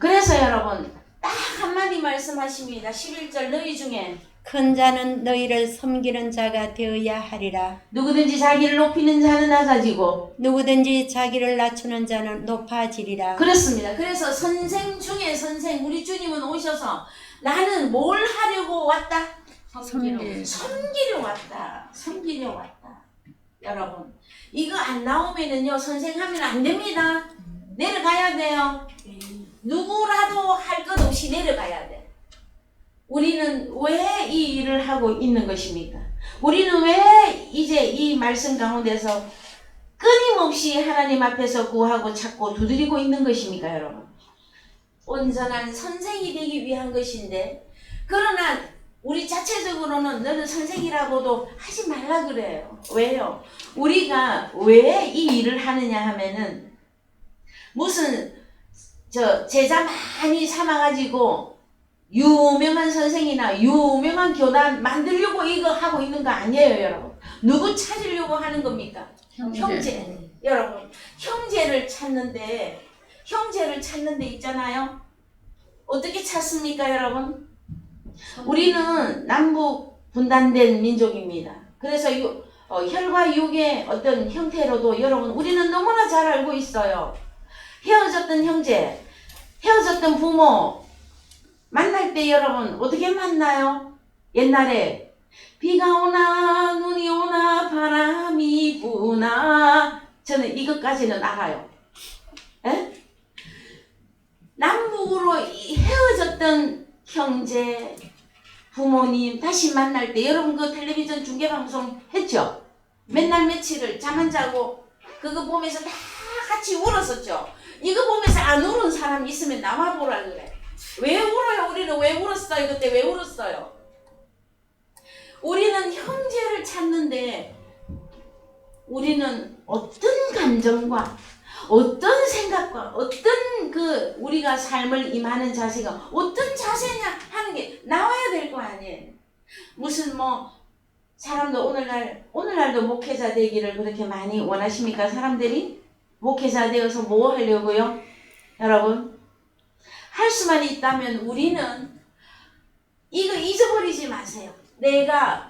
그래서 여러분 딱 한마디 말씀하십니다. 11절 너희 중에 큰 자는 너희를 섬기는 자가 되어야 하리라. 누구든지 자기를 높이는 자는 낮아지고, 누구든지 자기를 낮추는 자는 높아지리라. 그렇습니다. 그래서 선생 중에 선생, 우리 주님은 오셔서 나는 뭘 하려고 왔다? 섬기려 왔다. 섬기려 왔다. 여러분, 이거 안 나오면은요, 선생하면 안 됩니다. 내려가야 돼요. 누구라도 할 것 없이 내려가야 돼. 우리는 왜 이 일을 하고 있는 것입니까? 우리는 왜 이제 이 말씀 가운데서 끊임없이 하나님 앞에서 구하고 찾고 두드리고 있는 것입니까, 여러분? 온전한 선생이 되기 위한 것인데, 그러나 우리 자체적으로는 너는 선생이라고도 하지 말라 그래요. 왜요? 우리가 왜 이 일을 하느냐 하면은, 무슨 제자 많이 삼아가지고 유명한 선생이나 유명한 교단 만들려고 이거 하고 있는 거 아니에요, 여러분. 누구 찾으려고 하는 겁니까? 형제. 여러분, 형제를 찾는데 있잖아요. 어떻게 찾습니까, 여러분? 우리는 남북 분단된 민족입니다. 그래서 혈과 육의 어떤 형태로도 여러분, 우리는 너무나 잘 알고 있어요. 헤어졌던 형제, 헤어졌던 부모 만날 때 여러분 어떻게 만나요? 옛날에 비가 오나 눈이 오나 바람이 부나, 저는 이것까지는 알아요. 에? 남북으로 헤어졌던 형제, 부모님 다시 만날 때, 여러분 그 텔레비전 중계방송 했죠? 맨날 며칠을 잠 안 자고 그거 보면서 다 같이 울었었죠? 이거 보면서 안 울은 사람 있으면 나와보라 그래. 왜 울어요? 우리는 왜 울었어요? 그때 왜 울었어요? 우리는 형제를 찾는데, 우리는 어떤 감정과 어떤 생각과 어떤 우리가 삶을 임하는 자세가 어떤 자세냐 하는 게 나와야 될 거 아니에요. 무슨 사람도 오늘날도 목회자 되기를 그렇게 많이 원하십니까? 사람들이 목회자 되어서 뭐 하려고요? 여러분, 할 수만 있다면 우리는 이거 잊어버리지 마세요. 내가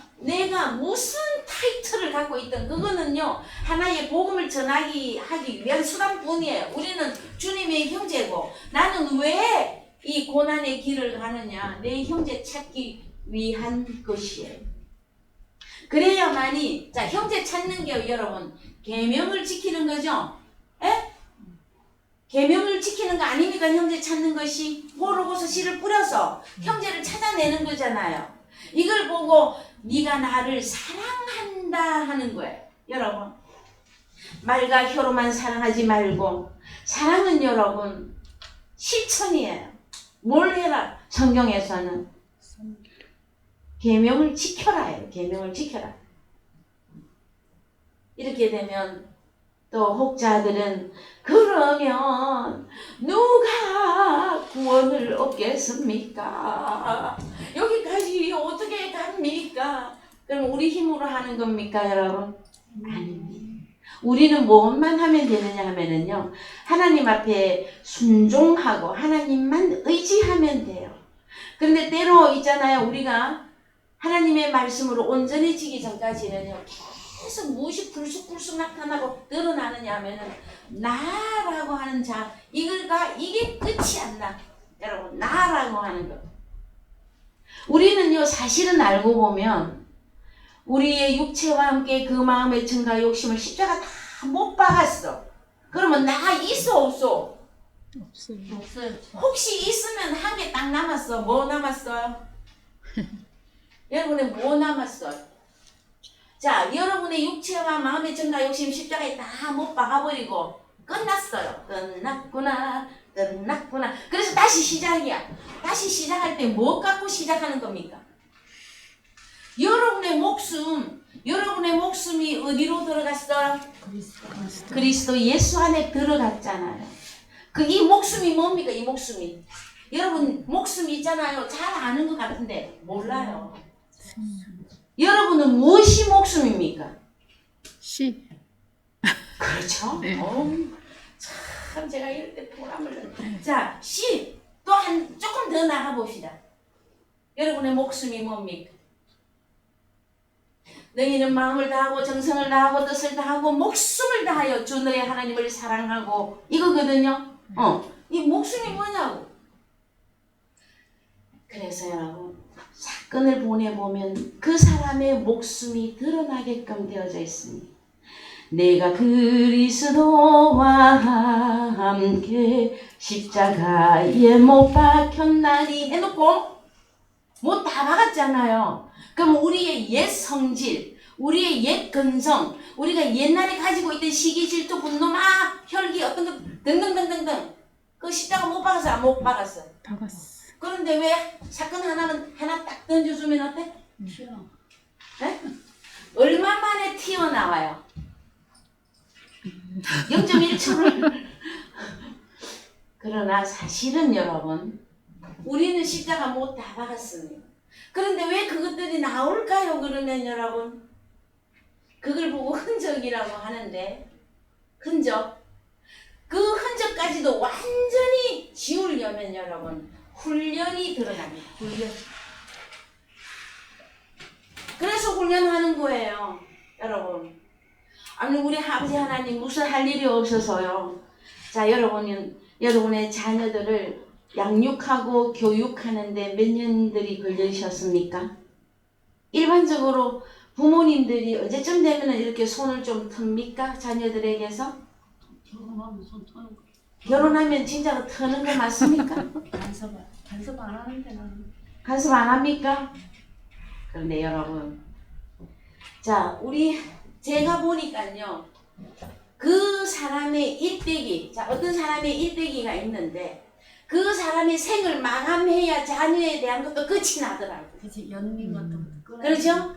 무슨 타이틀을 갖고 있든 그거는요 하나의 복음을 하기 위한 수단뿐이에요. 우리는 주님의 형제고 나는 왜 이 고난의 길을 가느냐? 내 형제 찾기 위한 것이에요. 그래야만이 자 형제 찾는 게 여러분 계명을 지키는 거죠. 에? 계명을 지키는 거 아닙니까? 형제 찾는 것이 포로고서 씨를 뿌려서 형제를 찾아내는 거잖아요. 이걸 보고 네가 나를 사랑한다 하는 거예요. 여러분 말과 혀로만 사랑하지 말고 사랑은 여러분 실천이에요. 뭘 해라? 성경에서는 계명을 지켜라요. 계명을 지켜라. 이렇게 되면 또 혹자들은 그러면 누가 구원을 얻겠습니까? 여기까지 어떻게 갑니까? 그럼 우리 힘으로 하는 겁니까, 여러분? 아닙니다. 우리는 무엇만 하면 되느냐 하면은요, 하나님 앞에 순종하고 하나님만 의지하면 돼요. 그런데 때로 있잖아요, 우리가 하나님의 말씀으로 온전해지기 전까지는요, 계속 무엇이 불쑥불쑥 나타나고 드러나느냐 하면은 나라고 하는 자 이게 끝이 안 나. 여러분 나라고 하는 것. 우리는요 사실은 알고 보면 우리의 육체와 함께 그 마음의 증가 욕심을 십자가 다 못 박았어. 그러면 나 있어 없어? 없어요. 없어요. 혹시 있으면 한 개 딱 남았어. 뭐 남았어요? 여러분의 뭐 남았어요? 자, 여러분의 육체와 마음의 증가 욕심 십자가에 다 못 박아버리고 끝났어요. 끝났구나. 그래서 다시 시작이야. 다시 시작할 때 뭐 갖고 시작하는 겁니까? 여러분의 목숨이 어디로 들어갔어요? 그리스도 예수 안에 들어갔잖아요. 이 목숨이 뭡니까? 이 목숨이. 여러분 목숨이 있잖아요. 잘 아는 것 같은데 몰라요. 여러분은 무엇이 목숨입니까? 씨. 그렇죠? 네. 참 제가 이럴 때 보람을 자, 씨 또 조금 더 나가 봅시다. 여러분의 목숨이 뭡니까? 너희는 마음을 다하고 정성을 다하고 뜻을 다하고 목숨을 다하여 주 너의 하나님을 사랑하고 이거거든요. 이 목숨이 뭐냐고. 그래서 여러분 사건을 보내보면 그 사람의 목숨이 드러나게끔 되어져 있습니다. 내가 그리스도와 함께 십자가에 못 박혔나니 해놓고 못 다 박았잖아요. 그럼 우리의 옛 성질, 우리의 옛 근성, 우리가 옛날에 가지고 있던 시기, 질투, 분노, 혈기 어떤 거 등등등등등 그 십자가 못 박았어요? 안 못 박았어요? 박았어. 그런데 왜 사건 하나 딱 던져주면 어때? 네? 얼마 만에 튀어나와요? 0.1초를 그러나 사실은 여러분 우리는 십자가 못 다 박았습니다. 그런데 왜 그것들이 나올까요? 그러면 여러분 그걸 보고 흔적이라고 하는데 흔적 그 흔적까지도 완전히 지우려면 여러분 훈련이 들어갑니다. 훈련. 그래서 훈련하는 거예요. 여러분 아니 우리 아버지 하나님 무슨 할 일이 없어서요. 자 여러분의 자녀들을 양육하고 교육하는데 몇 년들이 걸리셨습니까? 일반적으로 부모님들이 언제쯤 되면 이렇게 손을 좀 틉니까? 자녀들에게서? 결혼하면 손 터는 거. 결혼하면 진짜로 터는 거 맞습니까? 간섭 안 하는데 나는. 간섭 안 합니까? 그런데 여러분 자 제가 보니까요 그 사람의 일대기 자 어떤 사람의 일대기가 있는데 그 사람의 생을 마감해야 자녀에 대한 것도 끝이 나더라고요. 그치 연민 같은 거. 그렇죠?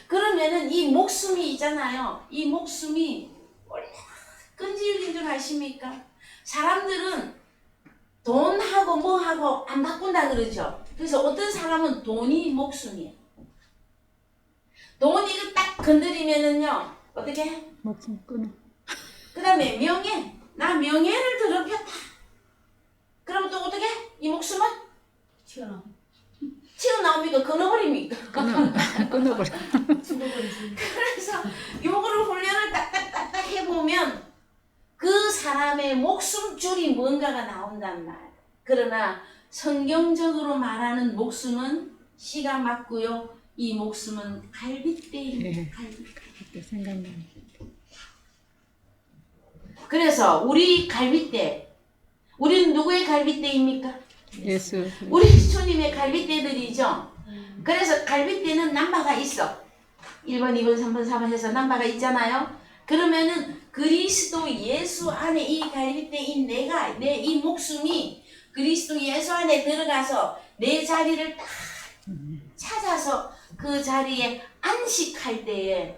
그러면은 이 목숨이 있잖아요. 이 목숨이 얼마나 끈질긴 줄 아십니까? 사람들은 돈하고 뭐하고 안 바꾼다 그러죠. 그래서 어떤 사람은 돈이 목숨이에요. 돈이 딱 건드리면은요 어떻게 해? 목숨 끊어. 그 다음에 명예 나 명예를 더럽혔다. 그럼 또 어떻게? 이 목숨은 튀어나와. 튀어나옵니까? 끊어버립니까? 끊어버려. 죽어버리지. 그래서 요거를 훈련을 딱딱딱딱 해보면 그 사람의 목숨줄이 뭔가가 나온단 말이에요. 그러나 성경적으로 말하는 목숨은 씨가 맞고요. 이 목숨은 갈빗대입니다. 네. 갈빗대. 그때 생각나네. 그래서 우리 갈빗대, 우리는 누구의 갈빗대입니까? 예수. 우리 주님의 갈빗대들이죠. 그래서 갈빗대는 남바가 있어. 1번, 2번, 3번, 4번 해서 남바가 있잖아요. 그러면은 그리스도 예수 안에 이 갈빗대인 내가, 내 이 목숨이 그리스도 예수 안에 들어가서 내 자리를 딱 찾아서 그 자리에 안식할 때에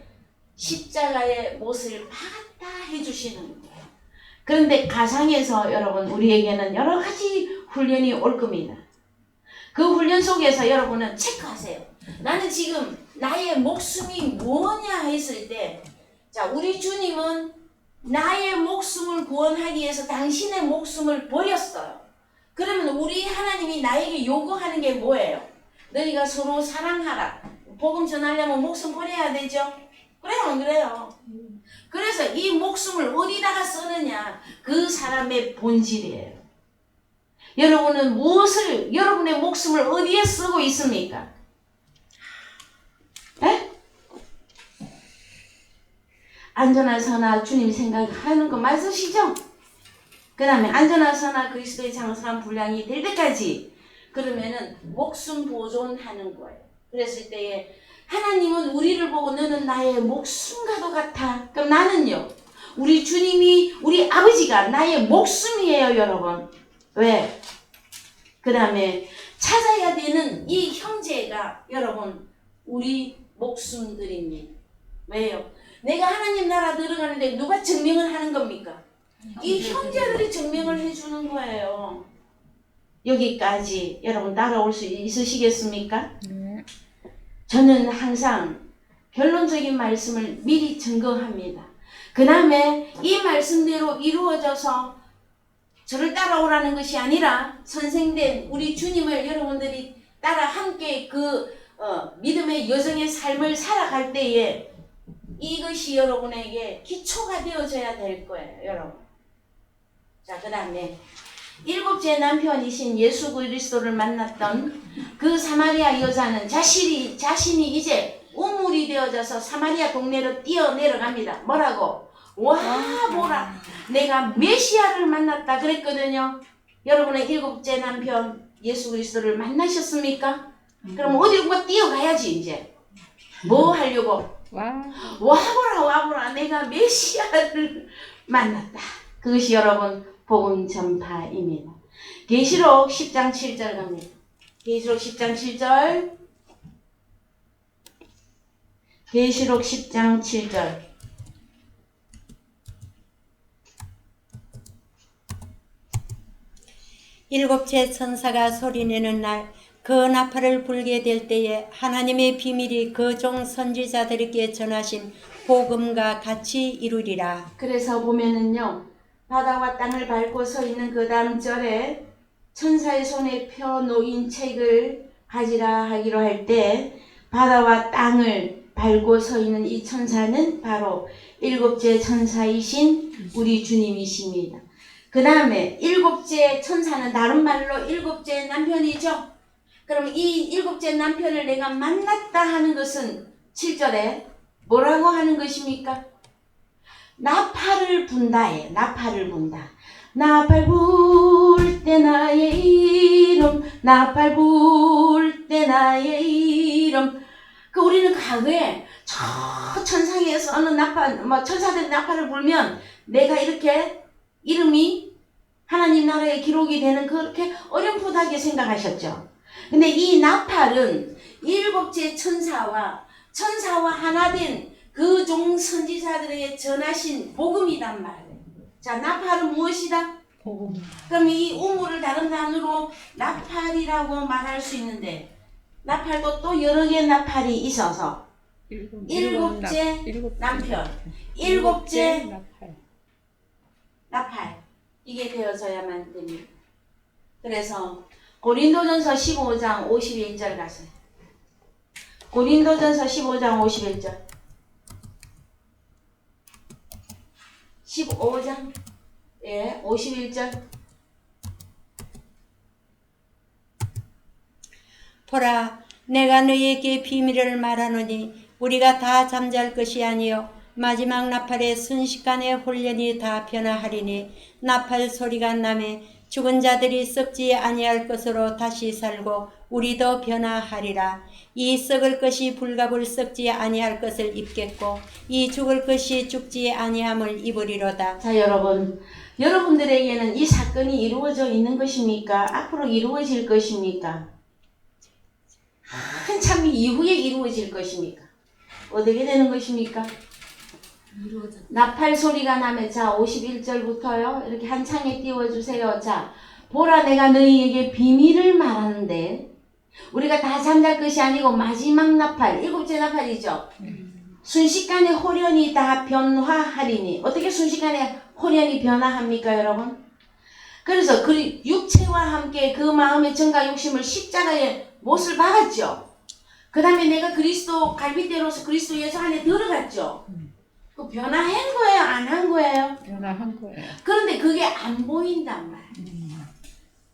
십자가의 못을 박았다 해주시는 거예요. 그런데 가상에서 여러분 우리에게는 여러 가지 훈련이 올 겁니다. 그 훈련 속에서 여러분은 체크하세요. 나는 지금 나의 목숨이 뭐냐 했을 때, 자, 우리 주님은 나의 목숨을 구원하기 위해서 당신의 목숨을 버렸어요. 그러면 우리 하나님이 나에게 요구하는 게 뭐예요? 너희가 서로 사랑하라. 복음 전하려면 목숨 버려야 되죠? 그래요, 안 그래요? 그래서 이 목숨을 어디다가 쓰느냐? 그 사람의 본질이에요. 여러분은 무엇을, 여러분의 목숨을 어디에 쓰고 있습니까? 에? 안전하서나 주님 생각하는 거 맞으시죠? 그 다음에 안전하서나 그리스도의 장성한 분량이 될 때까지 그러면은 목숨 보존하는 거예요. 그랬을 때에 하나님은 우리를 보고 너는 나의 목숨과도 같아. 그럼 나는요? 우리 주님이 우리 아버지가 나의 목숨이에요, 여러분. 왜? 그 다음에 찾아야 되는 이 형제가 여러분 우리 목숨들입니다. 왜요? 내가 하나님 나라 들어가는데 누가 증명을 하는 겁니까? 이 형제들이 증명을 해주는 거예요. 여기까지 여러분 따라올 수 있으시겠습니까? 네. 저는 항상 결론적인 말씀을 미리 증거합니다. 그 다음에 이 말씀대로 이루어져서 저를 따라오라는 것이 아니라 선생된 우리 주님을 여러분들이 따라 함께 그 믿음의 여정의 삶을 살아갈 때에 이것이 여러분에게 기초가 되어져야 될 거예요, 여러분. 자, 그 다음에 일곱째 남편이신 예수 그리스도를 만났던 그 사마리아 여자는 자신이 이제 우물이 되어져서 사마리아 동네로 뛰어내려갑니다. 뭐라고? 와, 보라, 내가 메시아를 만났다 그랬거든요. 여러분의 일곱째 남편 예수 그리스도를 만나셨습니까? 그럼 어디론가 뛰어가야지. 이제 뭐 하려고? 와. 와보라, 내가 메시아를 만났다. 그것이 여러분 복음 전파입니다. 계시록 10장 7절 갑니다. 계시록 10장 7절. 계시록 10장 7절. 일곱째 천사가 소리내는 날 그 나팔을 불게 될 때에 하나님의 비밀이 그 종 선지자들에게 전하신 복음과 같이 이루리라. 그래서 보면은요, 바다와 땅을 밟고 서 있는 그 다음 절에 천사의 손에 펴 놓인 책을 가지라 하기로 할 때 바다와 땅을 밟고 서 있는 이 천사는 바로 일곱째 천사이신 우리 주님이십니다. 그 다음에 일곱째 천사는 다른 말로 일곱째 남편이죠. 그럼 이 일곱째 남편을 내가 만났다 하는 것은 7절에 뭐라고 하는 것입니까? 나팔을 분다예요. 나팔을 분다. 나팔 불 때 나의 이름, 나팔 불 때 나의 이름. 그 우리는 과거에 저 천상에서 어느 나팔, 천사들 나팔을 불면 내가 이렇게 이름이 하나님 나라에 기록이 되는 그렇게 어렴풋하게 생각하셨죠. 근데 이 나팔은 일곱째 천사와 하나 된 그 종 선지자들에게 전하신 복음이란 말이에요. 자, 나팔은 무엇이다? 복음. 그럼 이 우물을 다른 단어로 나팔이라고 말할 수 있는데 나팔도 또 여러 개의 나팔이 있어서 일곱째 남편, 일곱째 나팔 이게 되어져야만 됩니다. 그래서 고린도전서 15장 51절 가세요. 고린도전서 15장 51절. 15장 51절. 보라, 내가 너희에게 비밀을 말하노니 우리가 다 잠잘 것이 아니요 마지막 나팔의 순식간에 홀연히 다 변화하리니 나팔 소리가 나매 죽은 자들이 썩지 아니할 것으로 다시 살고 우리도 변화하리라. 이 썩을 것이 불갑을 썩지 아니할 것을 입겠고 이 죽을 것이 죽지 아니함을 입으리로다. 자, 여러분들에게는 이 사건이 이루어져 있는 것입니까? 앞으로 이루어질 것입니까? 한참 이후에 이루어질 것입니까? 어떻게 되는 것입니까? 이루어져. 나팔 소리가 나면, 자, 51절부터요. 이렇게 한 창에 띄워주세요. 자, 보라, 내가 너희에게 비밀을 말하는데, 우리가 다 잠잘 것이 아니고 마지막 나팔, 7째 나팔이죠. 순식간에 홀연히 다 변화하리니. 어떻게 순식간에 홀연히 변화합니까, 여러분? 그래서 그 육체와 함께 그 마음의 정과 욕심을 십자가에 못을 박았죠. 그 다음에 내가 그리스도 갈빗대로서 그리스도 예수 안에 들어갔죠. 그 변화한 거예요? 안 한 거예요? 변화한 거예요. 그런데 그게 안 보인단 말이에요.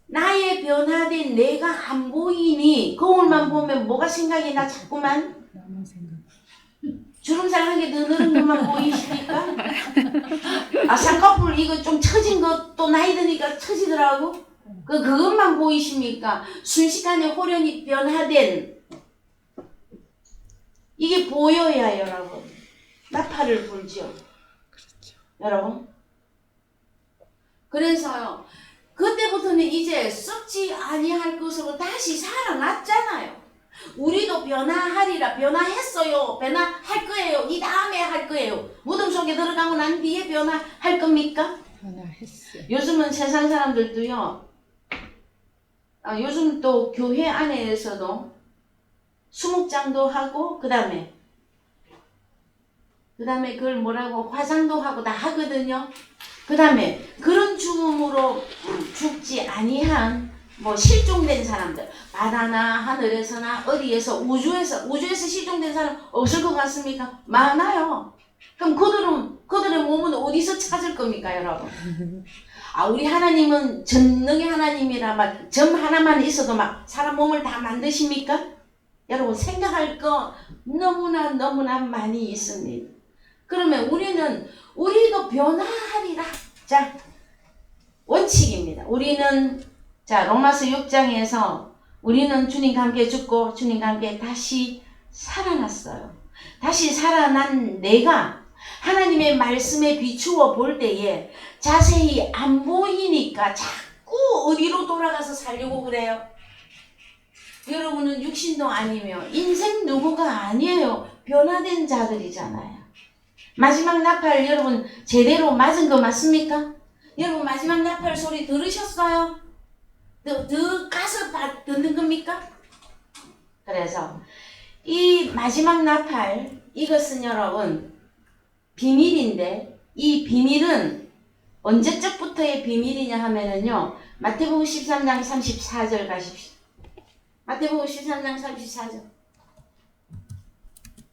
나의 변화된 내가 안 보이니 거울만 보면 뭐가 생각이 나 자꾸만? 나만 생각. 주름살 한 개 더 늘은 것만 보이십니까? 아, 쌍꺼풀 이거 좀 처진 것도 나이 드니까 처지더라고? 그것만 보이십니까? 순식간에 홀연히 변화된 이게 보여야 여러분 나팔을 불죠. 그렇죠. 여러분. 그래서요. 그때부터는 이제 썩지 아니할 것으로 다시 살아났잖아요. 우리도 변화하리라. 변화했어요. 변화할 거예요. 이 다음에 할 거예요. 무덤 속에 들어가고 난 뒤에 변화할 겁니까? 변화했어요. 요즘은 세상 사람들도요. 요즘 또 교회 안에서도 수목장도 하고 그 다음에 그걸 뭐라고 화장도 하고 다 하거든요. 그 다음에 그런 죽음으로 죽지 아니한 뭐 실종된 사람들 바다나 하늘에서나 어디에서 우주에서 실종된 사람 없을 것 같습니까? 많아요. 그럼 그들의 몸은 어디서 찾을 겁니까, 여러분? 우리 하나님은 전능의 하나님이라 막 점 하나만 있어도 막 사람 몸을 다 만드십니까? 여러분 생각할 거 너무나 많이 있습니다. 그러면 우리도 변화하리라. 자, 원칙입니다. 자, 로마서 6장에서 우리는 주님과 함께 죽고 주님과 함께 다시 살아났어요. 다시 살아난 내가 하나님의 말씀에 비추어 볼 때에 자세히 안 보이니까 자꾸 어디로 돌아가서 살려고 그래요? 여러분은 육신도 아니며 인생 누구가 아니에요. 변화된 자들이잖아요. 마지막 나팔 여러분 제대로 맞은 거 맞습니까? 여러분 마지막 나팔 소리 들으셨어요? 더 가서 듣는 겁니까? 그래서 이 마지막 나팔 이것은 여러분 비밀인데 이 비밀은 언제적부터의 비밀이냐 하면은요 마태복음 13장 34절 가십시오. 마태복음 13장 34절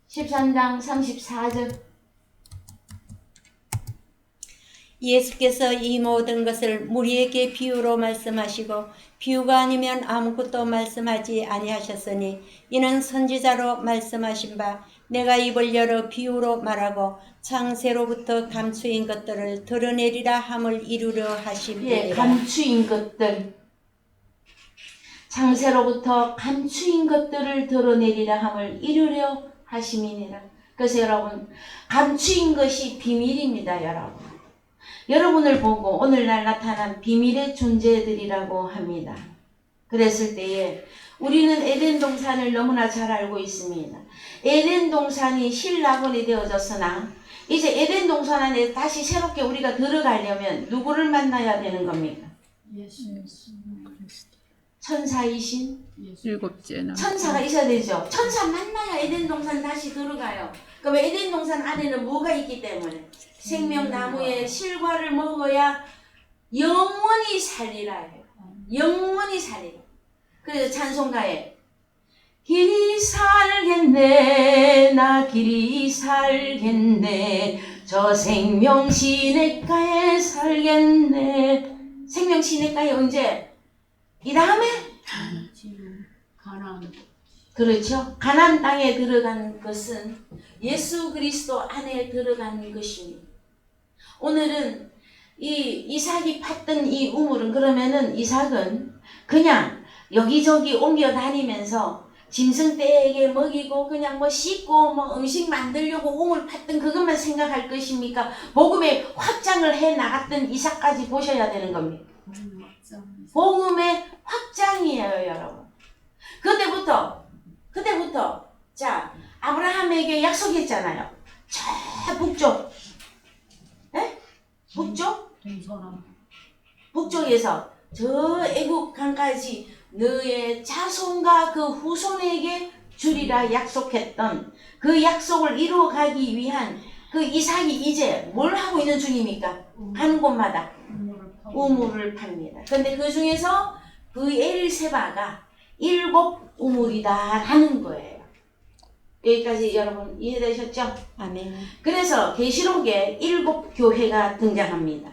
13장 34절 예수께서 이 모든 것을 무리에게 비유로 말씀하시고 비유가 아니면 아무것도 말씀하지 아니하셨으니 이는 선지자로 말씀하신 바 내가 입을 열어 비유로 말하고 창세로부터 감추인 것들을 드러내리라 함을 이루려 하심이니라. 감추인 것들 창세로부터 감추인 것들을 드러내리라 함을 이루려 하심이니라. 그래서 여러분 감추인 것이 비밀입니다. 여러분을 보고 오늘날 나타난 비밀의 존재들이라고 합니다. 그랬을 때에 우리는 에덴 동산을 너무나 잘 알고 있습니다. 에덴 동산이 신락원이 되어졌으나 이제 에덴 동산 안에 다시 새롭게 우리가 들어가려면 누구를 만나야 되는 겁니까? 예수. 천사이신 일곱째나 천사가 있어야 되죠. 천사 만나야 에덴 동산 다시 들어가요. 그럼 에덴 동산 안에는 뭐가 있기 때문에 생명나무의 실과를 먹어야 영원히 살리라 해요. 영원히 살리라. 그래서 찬송가에 길이 살겠네 나 길이 살겠네 저 생명시냇가에 살겠네. 생명시냇가에 언제? 이 다음에? 지금 가난 그렇죠. 가나안 땅에 들어간 것은 예수 그리스도 안에 들어간 것입니다. 오늘은 이 이삭이 팠던 이 우물은 그러면은 이삭은 그냥 여기저기 옮겨 다니면서 짐승떼에게 먹이고 그냥 뭐 씻고 뭐 음식 만들려고 우물 팠던 그것만 생각할 것입니까? 복음의 확장을 해 나갔던 이삭까지 보셔야 되는 겁니다. 복음의 확장이에요, 여러분. 그때부터 자 아브라함에게 약속했잖아요. 저 북쪽, 동서남 북쪽에서 저 애국 강까지 너의 자손과 그 후손에게 주리라 약속했던 그 약속을 이루어가기 위한 그 이삭이 이제 뭘 하고 있는 중입니까? 가는 곳마다 우물을 팝니다. 그런데 그 중에서 그 엘세바가 7 우물이다 하는 거예요. 여기까지 여러분 이해되셨죠? 아멘. 그래서 계시록에 7 교회가 등장합니다.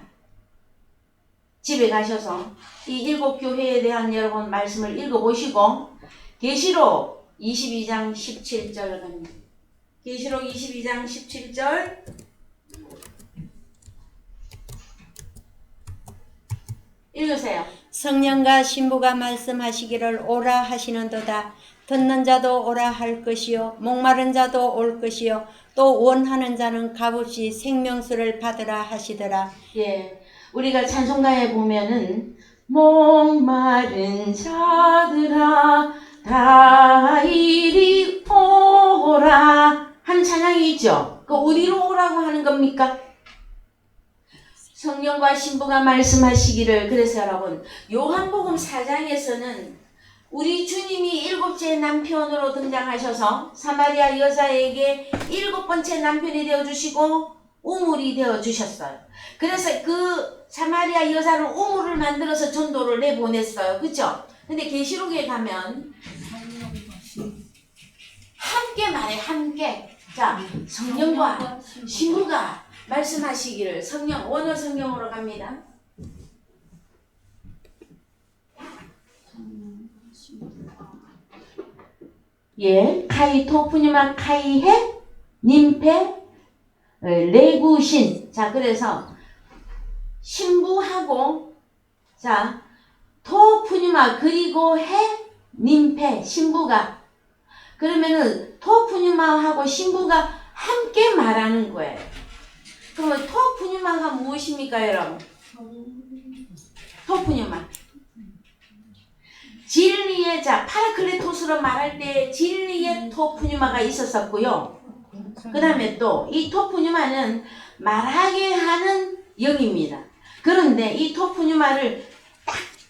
집에 가셔서 이 7 교회에 대한 여러분 말씀을 읽어보시고 계시록 22장 17절 갑니다. 계시록 22장 17절 읽으세요. 성령과 신부가 말씀하시기를 오라 하시는도다. 듣는 자도 오라 할 것이요 목마른 자도 올 것이요 또 원하는 자는 값없이 생명수를 받으라 하시더라. 예, 우리가 찬송가에 보면은 목마른 자들아 다 이리 오라 하는 찬양이 있죠. 그 어디로 오라고 하는 겁니까? 성령과 신부가 말씀하시기를. 그래서 여러분 요한복음 4장에서는 우리 주님이 7째 남편으로 등장하셔서 사마리아 여자에게 7번째 남편이 되어주시고 우물이 되어주셨어요. 그래서 그 사마리아 여자를 우물을 만들어서 전도를 내보냈어요. 그죠? 근데 계시록에 가면 함께 말해, 함께. 자, 성령과 신부가 말씀하시기를. 성령, 원어 성경으로 갑니다. 예, 카이 토프니마 카이해 님페 레구신. 자, 그래서 신부하고 자 토프니마 그리고 해 님페 신부가 그러면은 토프니마하고 신부가 함께 말하는 거예요. 그러면 토프니마가 무엇입니까, 여러분? 토프니마 진리의 자 파라클레토스로 말할 때 진리의 토프니마가 있었었고요. 그 다음에 또 이 토프니마는 말하게 하는 영입니다. 그런데 이 토프니마를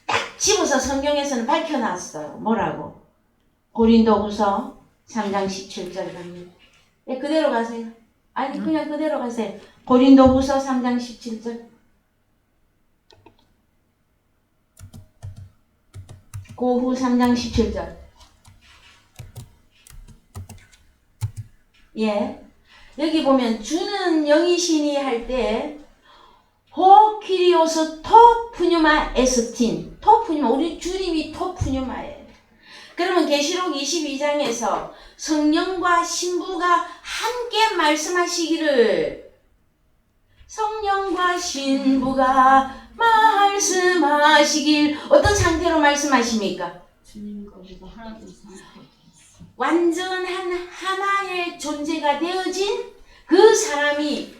딱딱 집어서 성경에서는 밝혀놨어요. 뭐라고? 고린도후서 3장 17절 갑니다. 네, 그대로 가세요. 아니 그냥 그대로 가세요. 고린도후서 3장 17절. 고후 3장 17절. 예. 여기 보면 주는 영이시니 할 때 호키리오스 토프뉴마 에스틴. 토프뉴마, 우리 주님이 토프뉴마예요. 그러면 계시록 22장에서 성령과 신부가 함께 말씀하시기를. 성령과 신부가 말씀하시길. 어떤 상태로 말씀하십니까? 주님과 우리가 하나 된 상태. 완전한 하나의 존재가 되어진 그 사람이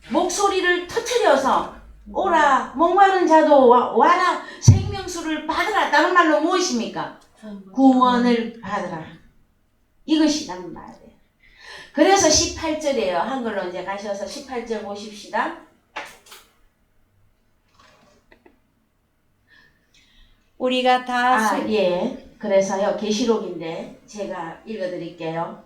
목소리를 터뜨려서 오라 목마른 자도 와라 생명수를 받으라. 다른 말로 무엇입니까? 구원을 받으라. 이것이란 말이에요. 그래서 18절이에요. 한글로 이제 가셔서 18절 보십시다. 우리가 다 예. 그래서요 계시록인데 제가 읽어드릴게요.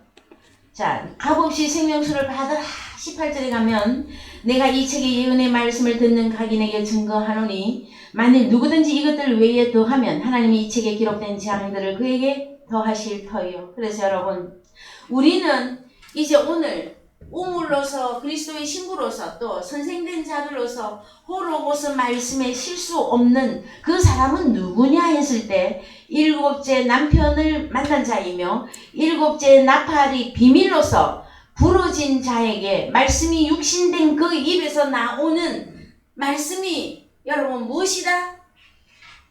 자, 값없이 생명수를 받으라. 18절에 가면 내가 이 책의 예언의 말씀을 듣는 각인에게 증거하노니 만일 누구든지 이것들 외에 더하면 하나님이 이 책에 기록된 재앙들을 그에게 더하실 터이요. 그래서 여러분, 우리는 이제 오늘 우물로서 그리스도의 신부로서 또 선생된 자들로서 호로고스 말씀에 실수 없는 그 사람은 누구냐 했을 때 일곱째 남편을 만난 자이며 일곱째 나팔이 비밀로서 부러진 자에게 말씀이 육신된 그 입에서 나오는 말씀이 여러분 무엇이다?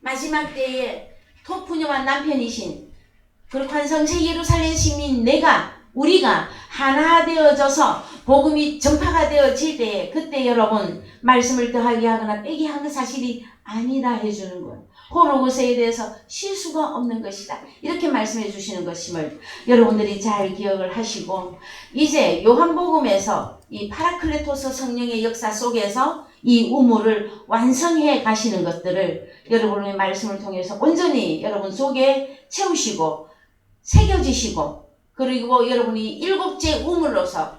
마지막 때에 토프녀와 남편이신 거룩한 새 예루살렘 시민 우리가 하나 되어져서 복음이 전파가 되어질 때에 그때 여러분 말씀을 더하게 하거나 빼게 하는 사실이 아니다 해주는 거예요. 호로고스에 대해서 실수가 없는 것이다. 이렇게 말씀해 주시는 것임을 여러분들이 잘 기억을 하시고 이제 요한복음에서 이 파라클레토스 성령의 역사 속에서 이 우물을 완성해 가시는 것들을 여러분의 말씀을 통해서 온전히 여러분 속에 채우시고 새겨지시고 그리고 여러분이 일곱째 우물로서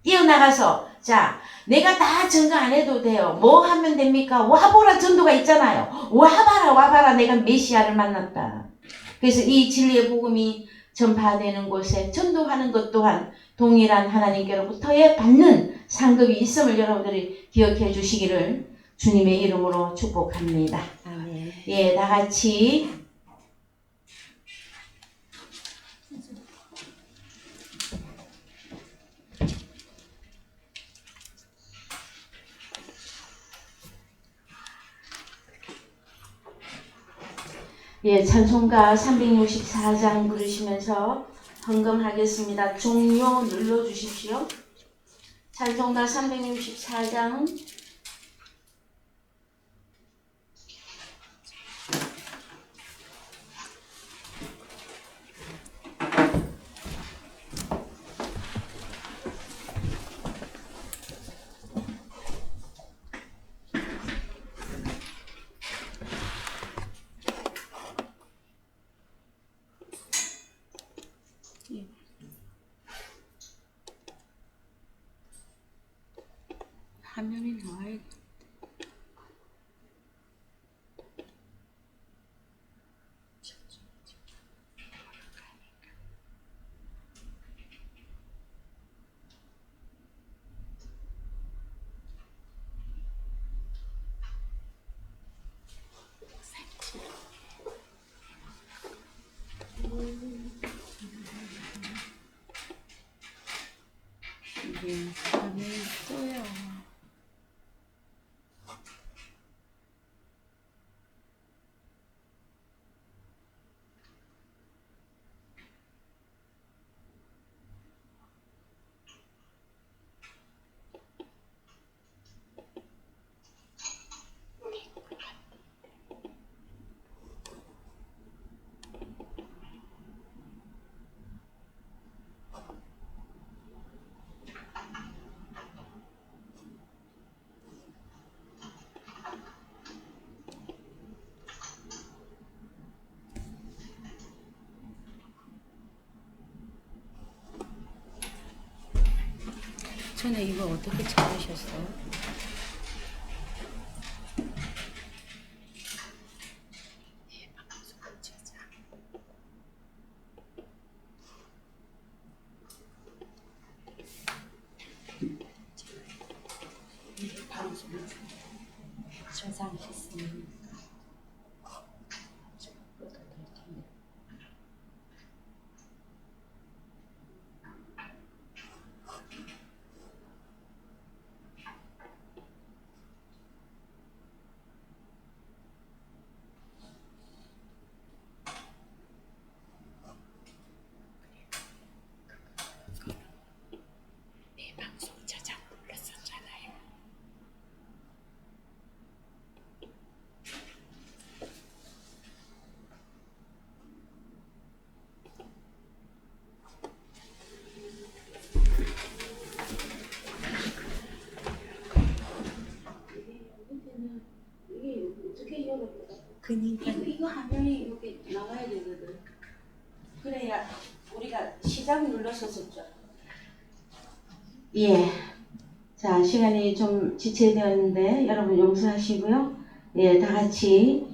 뛰어나가서 자 내가 다 증거 안 해도 돼요. 뭐 하면 됩니까? 와보라 전도가 있잖아요. 와봐라 내가 메시아를 만났다. 그래서 이 진리의 복음이 전파되는 곳에 전도하는 것 또한 동일한 하나님께로부터의 받는 상급이 있음을 여러분들이 기억해 주시기를 주님의 이름으로 축복합니다. 아멘. 예, 다 같이 예, 찬송가 364장 부르시면서 헌금하겠습니다. 종료 눌러주십시오. 찬송가 364장 화면이 나와야 이게 화면이 떠요. 전에 이거 어떻게 찾으셨어? 저장했습니다. 방송 저장 눌렀었잖아요. 이게 어떻게 열어보다 그니까 이거 화면이 이렇게 나와야 되거든. 그래야 우리가 시작 눌렀었죠. 예. 자, 시간이 좀 지체되었는데 여러분 용서하시고요. 예, 다 같이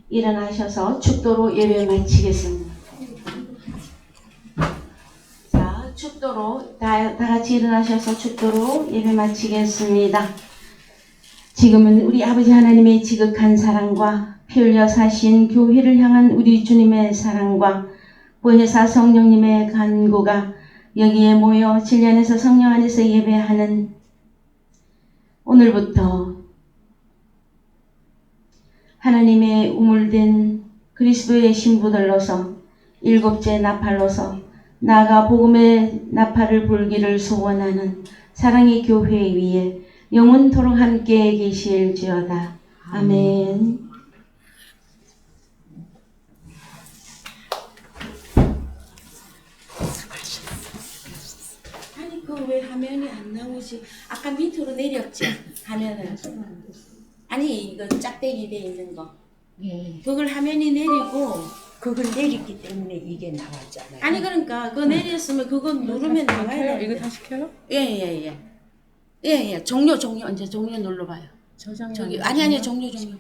일어나셔서 축도로 예배 마치겠습니다. 자, 축도로 다 같이 일어나셔서 축도로 예배 마치겠습니다. 지금은 우리 아버지 하나님의 지극한 사랑과 피 흘려 사신 교회를 향한 우리 주님의 사랑과 보혜사 성령님의 간구가 여기에 모여 진리 안에서 성령 안에서 예배하는 오늘부터 하나님의 우물된 그리스도의 신부들로서 일곱째 나팔로서 나아가 복음의 나팔을 불기를 소원하는 사랑의 교회 위에 영원토록 함께 계실지어다. 아멘. 아니 그 왜 화면이 안 나오지? 아까 밑으로 내렸죠? 화면을. 아니 이거 짝대기 돼 있는 거. 예. 그걸 화면이 내리고 그걸 내렸기 때문에 이게 나왔잖아요. 아니 그러니까 그거 내렸으면 그거 누르면 나와야 돼. 이거 다시 켜요? 예예예. 예예. 종료 이제 종료 눌러봐요. 저장. 저기 아니 종료.